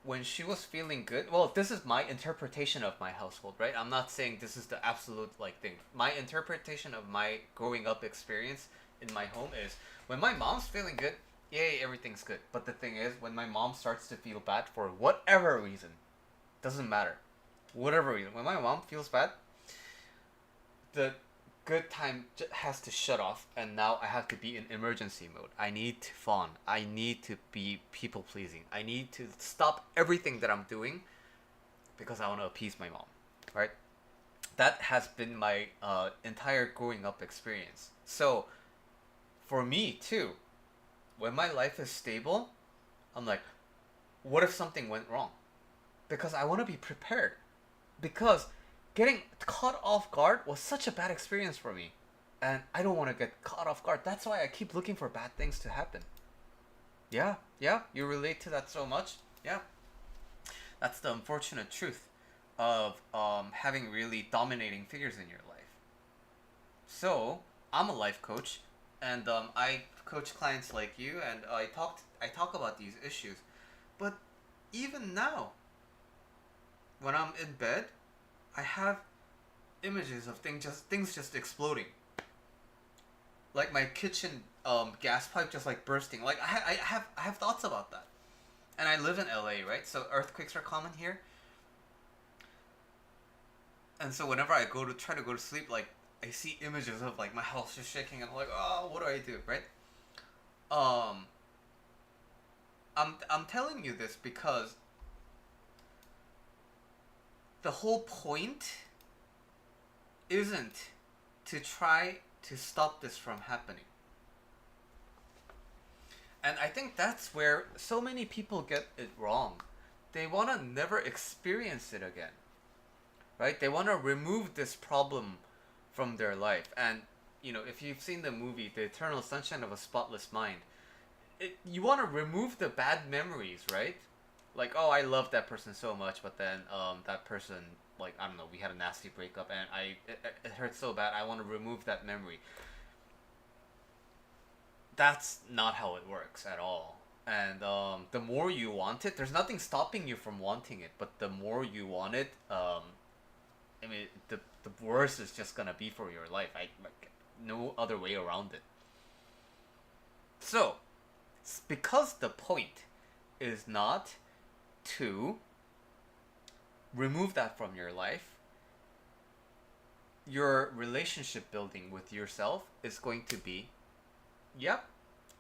when she was feeling good, well, this is my interpretation of my household, right? I'm not saying this is the absolute like thing. My interpretation of my growing up experience in my home is when my mom's feeling good, yay, everything's good. But the thing is, when my mom starts to feel bad for whatever reason, doesn't matter, whatever reason, when my mom feels bad, the good time has to shut off, and now I have to be in emergency mode. I need to fawn. I need to be people pleasing. I need to stop everything that I'm doing because I want to appease my mom, right? that has been my entire growing up experience. So for me too, when my life is stable, I'm like, what if something went wrong? Because I want to be prepared. Because getting caught off guard was such a bad experience for me. And I don't want to get caught off guard. That's why I keep looking for bad things to happen. Yeah, yeah, you relate to that so much. Yeah. That's the unfortunate truth of having really dominating figures in your life. So, I'm a life coach, and I coach clients like you, and I talk about these issues. But even now, when I'm in bed, I have images of things just exploding. Like my kitchen gas pipe just like bursting. Like I have thoughts about that. And I live in LA, right? So earthquakes are common here. And so whenever I try to go to sleep, like I see images of like my house just shaking, and I'm like, oh, what do I do, right? Um, I'm telling you this because the whole point isn't to try to stop this from happening. And I think that's where so many people get it wrong. They want to never experience it again. Right? They want to remove this problem from their life. And, you know, if you've seen the movie The Eternal Sunshine of a Spotless Mind, you want to remove the bad memories, right? Like, oh, I love that person so much, but then that person, like, I don't know, we had a nasty breakup, and it hurt so bad, I want to remove that memory. That's not how it works at all. And the more you want it, there's nothing stopping you from wanting it, but the more you want it, I mean, the worse it's just gonna be for your life. Like no other way around it. So, because the point is not to remove that from your life, your relationship building with yourself is going to be, yep,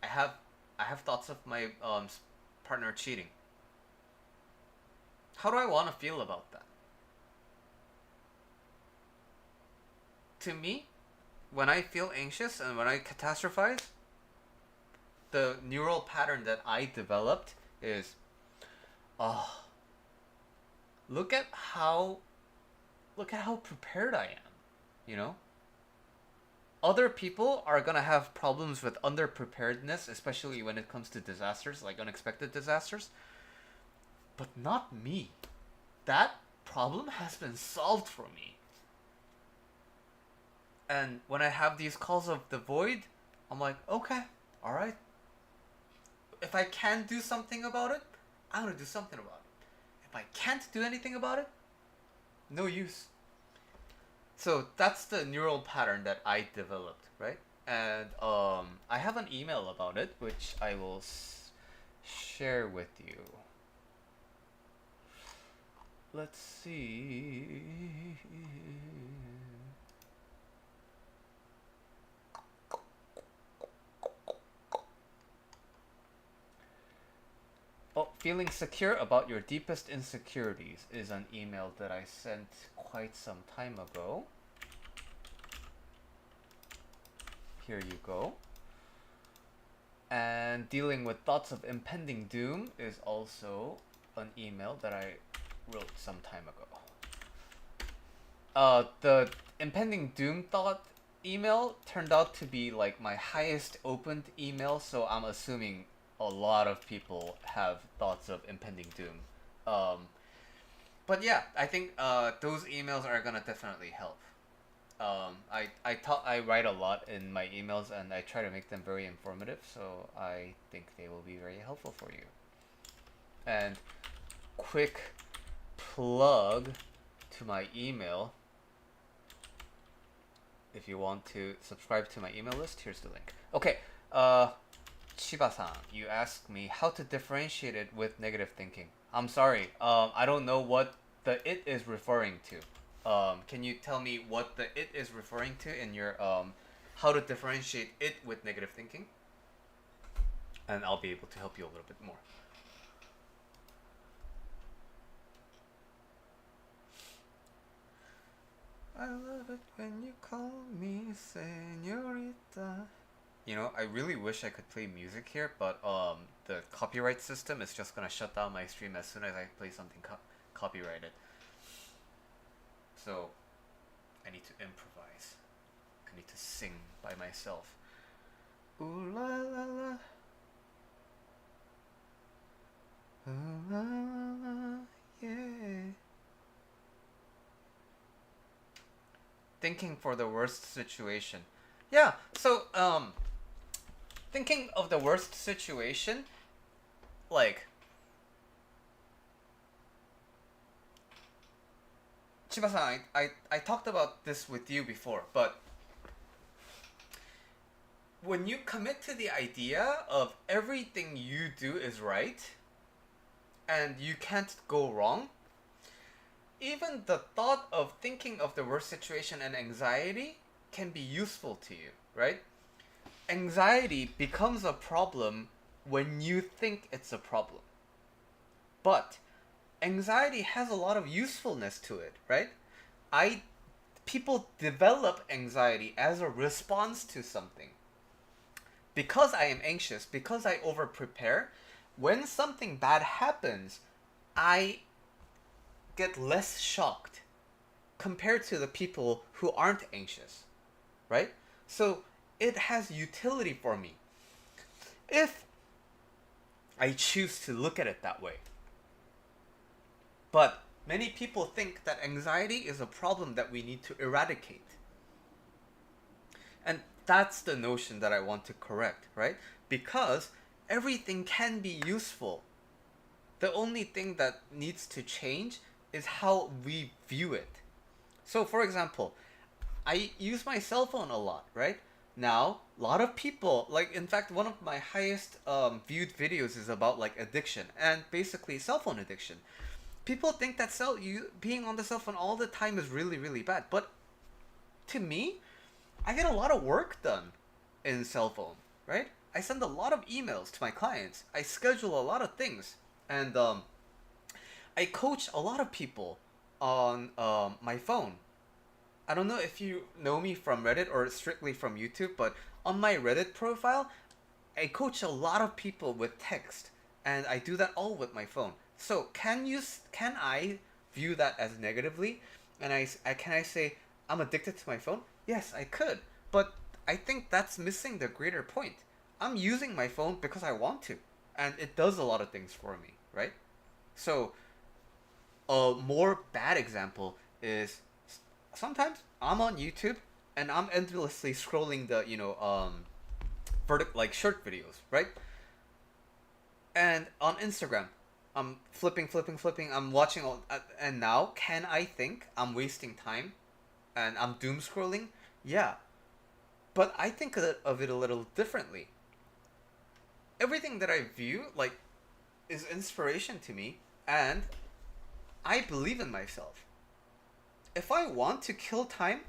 I have thoughts of my partner cheating. How do I want to feel about that? To me, when I feel anxious and when I catastrophize, the neural pattern that I developed is, oh, look at how prepared I am, you know? Other people are gonna have problems with underpreparedness, especially when it comes to disasters, like unexpected disasters, but not me. That problem has been solved for me. And when I have these calls of the void, I'm like, okay, alright. If I can do something about it, I'm gonna do something about it. If I can't do anything about it, no use. So that's the neural pattern that I developed, right? And I have an email about it, which I will share with you. Let's see. Oh, feeling secure about your deepest insecurities is an email that I sent quite some time ago. Here you go. And dealing with thoughts of impending doom is also an email that I wrote some time ago. The impending doom thought email turned out to be like my highest opened email, so I'm assuming a lot of people have thoughts of impending doom. But yeah, I think those emails are gonna definitely help. I write a lot in my emails, and I try to make them very informative, so I think they will be very helpful for you. And quick plug to my email. If you want to subscribe to my email list, here's the link. Okay, Shiba-san, you asked me how to differentiate it with negative thinking. I'm sorry, I don't know what the it is referring to. Can you tell me what the it is referring to in your how to differentiate it with negative thinking? And I'll be able to help you a little bit more. I love it when you call me señorita. You know, I really wish I could play music here, but the copyright system is just gonna shut down my stream as soon as I play something copyrighted. So I need to improvise. I need to sing by myself. Ooh la la la. Ooh la la la. Yeah. Thinking for the worst situation. Yeah, so thinking of the worst situation, like Chiba-san, I talked about this with you before, but when you commit to the idea of everything you do is right and you can't go wrong, even the thought of thinking of the worst situation and anxiety can be useful to you, right? Anxiety becomes a problem when you think it's a problem. But anxiety has a lot of usefulness to it, right? People develop anxiety as a response to something. Because I am anxious, because I over prepare, when something bad happens, I get less shocked compared to the people who aren't anxious, right? So it has utility for me if I choose to look at it that way. But many people think that anxiety is a problem that we need to eradicate. And that's the notion that I want to correct, right? Because everything can be useful. The only thing that needs to change is how we view it. So, for example, I use my cell phone a lot, right? Now, a lot of people, like, in fact, one of my highest viewed videos is about, like, addiction and basically cell phone addiction. People think that being on the cell phone all the time is really, really bad. But to me, I get a lot of work done in cell phone, right? I send a lot of emails to my clients. I schedule a lot of things. And I coach a lot of people on my phone. I don't know if you know me from Reddit or strictly from YouTube, but on my Reddit profile, I coach a lot of people with text, and I do that all with my phone. So can I view that as negatively? And can I say I'm addicted to my phone? Yes, I could, but I think that's missing the greater point. I'm using my phone because I want to, and it does a lot of things for me, right? So a more bad example is sometimes I'm on YouTube and I'm endlessly scrolling the like short videos, right? And on Instagram, I'm flipping. I'm watching all, and now can I think I'm wasting time, and I'm doom scrolling? Yeah, but I think of it a little differently. Everything that I view like is inspiration to me, and I believe in myself. If I want to kill time,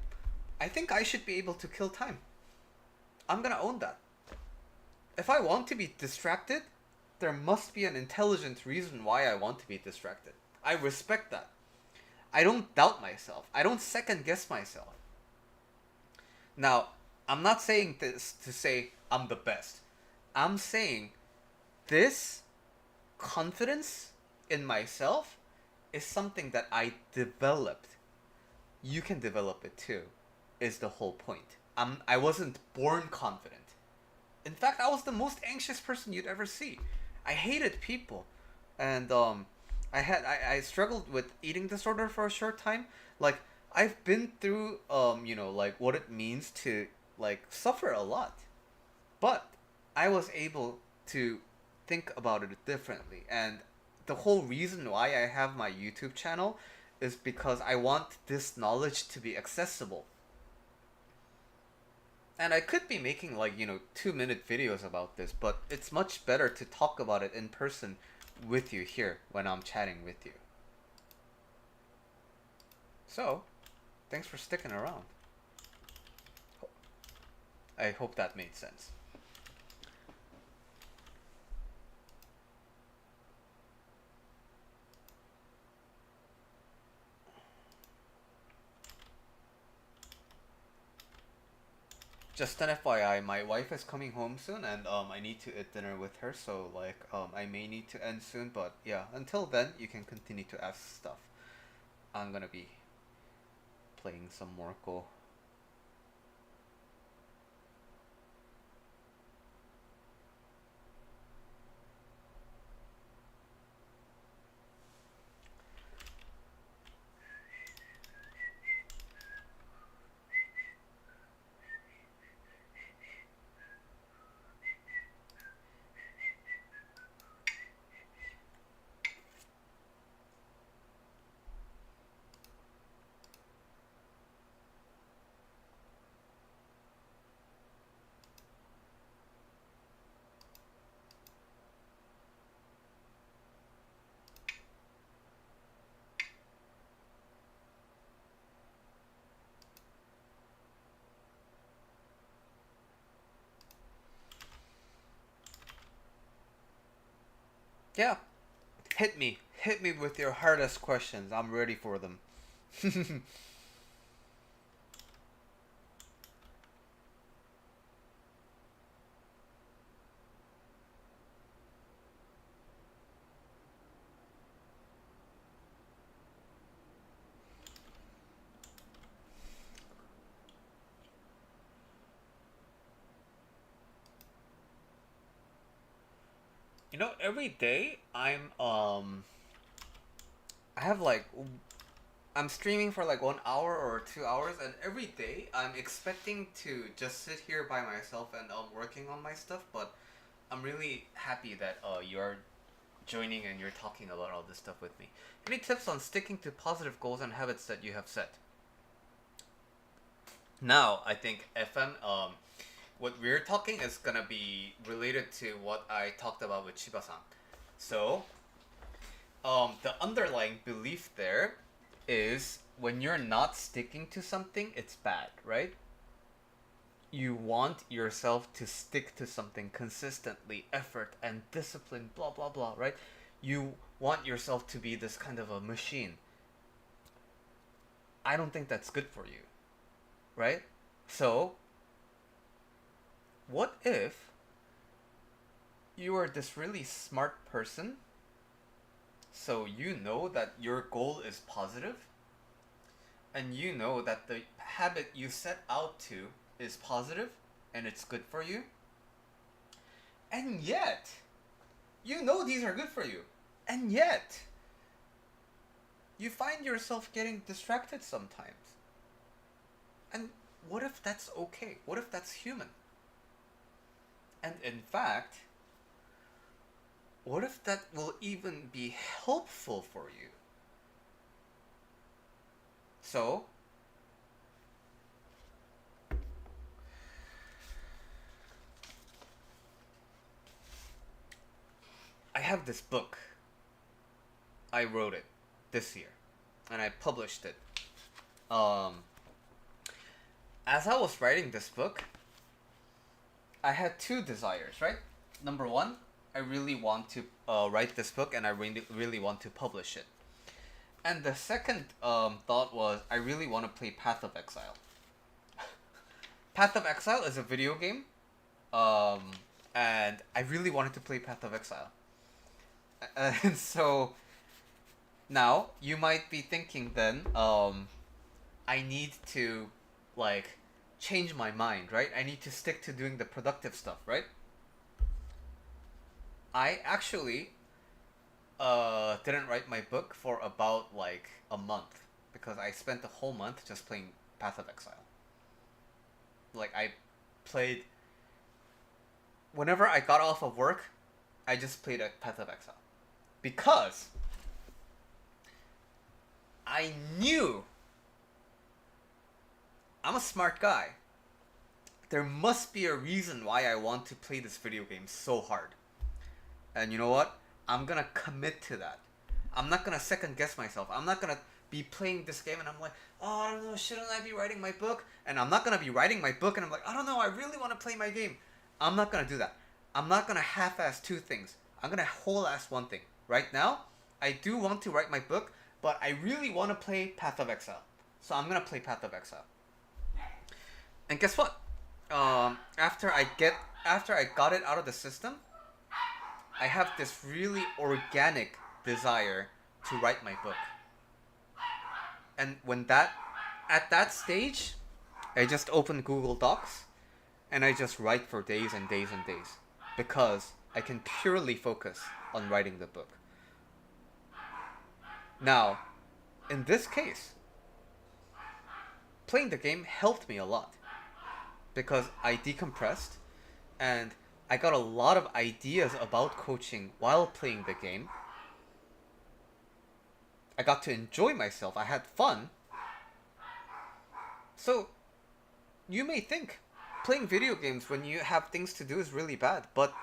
I think I should be able to kill time. I'm gonna own that. If I want to be distracted, there must be an intelligent reason why I want to be distracted. I respect that. I don't doubt myself. I don't second guess myself. Now, I'm not saying this to say I'm the best. I'm saying this confidence in myself is something that I developed. You can develop it too, is the whole point. I wasn't born confident. In fact, I was the most anxious person you'd ever see. I hated people, and I struggled with eating disorder for a short time. Like I've been through like what it means to like suffer a lot, but I was able to think about it differently. And the whole reason why I have my YouTube channel is because I want this knowledge to be accessible. And I could be making like 2-minute videos about this, but it's much better to talk about it in person with you here when I'm chatting with you. So, thanks for sticking around. I hope that made sense. Just an FYI, my wife is coming home soon, and I need to eat dinner with her. So like I may need to end soon, but yeah, until then you can continue to ask stuff. I'm gonna be playing some more Go. Yeah, hit me with your hardest questions. I'm ready for them. You know, every day I have like I'm streaming for like 1 hour or 2 hours, and every day I'm expecting to just sit here by myself and working on my stuff. But I'm really happy that you're joining and you're talking about all this stuff with me. Any tips on sticking to positive goals and habits that you have set? Now I think FM what we're talking is gonna be related to what I talked about with Shiba-san. So the underlying belief there is when you're not sticking to something, it's bad, right? You want yourself to stick to something consistently, effort and discipline, blah blah blah, right? You want yourself to be this kind of a machine. I don't think that's good for you, right? So, what if you are this really smart person, so you know that your goal is positive, and you know that the habit you set out to is positive and it's good for you, and yet you know these are good for you, and yet you find yourself getting distracted sometimes. And what if that's okay? What if that's human? And in fact, what if that will even be helpful for you? So, I have this book. I wrote it this year, and I published it. As I was writing this book, I had two desires, right? Number one, I really want to write this book, and I really want to publish it. And the second thought was, I really want to play Path of Exile. Path of Exile is a video game, um, and I really wanted to play Path of Exile. And so now you might be thinking then, I need to like change my mind, right? I need to stick to doing the productive stuff, right? I actually didn't write my book for about like a month because I spent the whole month just playing Path of Exile. Like I played whenever I got off of work, I just played a Path of Exile because I knew I'm a smart guy. There must be a reason why I want to play this video game so hard. And you know what? I'm gonna commit to that. I'm not gonna second guess myself. I'm not gonna be playing this game and I'm like, oh, I don't know, shouldn't I be writing my book? And I'm not gonna be writing my book and I'm like, I don't know, I really want to play my game. I'm not gonna do that. I'm not gonna half-ass two things. I'm gonna whole-ass one thing. Right now, I do want to write my book, but I really want to play Path of Exile. So I'm gonna play Path of Exile. And guess what? after I got it out of the system, I have this really organic desire to write my book. And at that stage, I just open Google Docs and I just write for days and days and days because I can purely focus on writing the book. Now, in this case, playing the game helped me a lot because I decompressed and I got a lot of ideas about coaching while playing the game. I got to enjoy myself. I had fun. So, you may think playing video games when you have things to do is really bad, but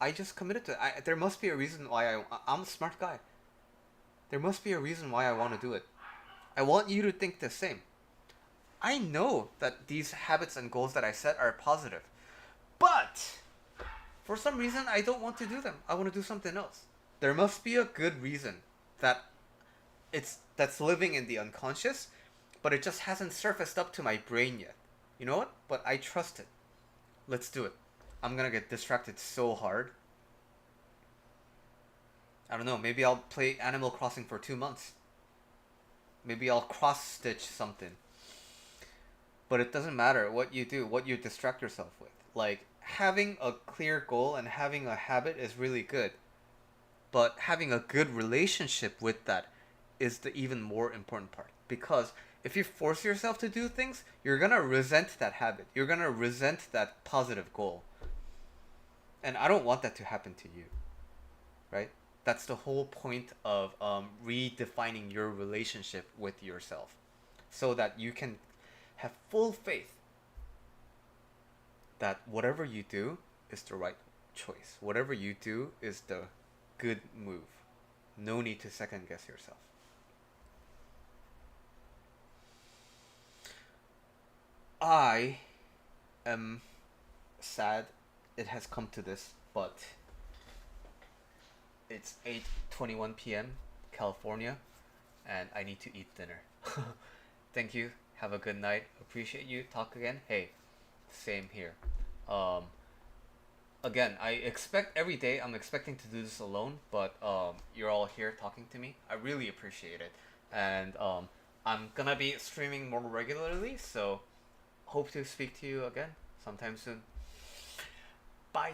I just committed to it. There must be a reason why I'm a smart guy. There must be a reason why I want to do it. I want you to think the same. I know that these habits and goals that I set are positive, but for some reason I don't want to do them. I want to do something else. There must be a good reason that that's living in the unconscious, but it just hasn't surfaced up to my brain yet. You know what? But I trust it. Let's do it. I'm gonna get distracted so hard. I don't know, maybe I'll play Animal Crossing for 2 months. Maybe I'll cross stitch something. But it doesn't matter what you do, what you distract yourself with. Like, having a clear goal and having a habit is really good. But having a good relationship with that is the even more important part. Because if you force yourself to do things, you're gonna resent that habit. You're gonna resent that positive goal. And I don't want that to happen to you. Right? That's the whole point of redefining your relationship with yourself. So that you can have full faith that whatever you do is the right choice. Whatever you do is the good move. No need to second guess yourself. I am sad it has come to this, but it's 8:21 p.m. California and I need to eat dinner. Thank you. Have a good night. Appreciate you. Talk again. Hey, same here. Um, Again, I expect every day I'm expecting to do this alone, but you're all here talking to me. I really appreciate it. And I'm gonna be streaming more regularly, so hope to speak to you again sometime soon. Bye.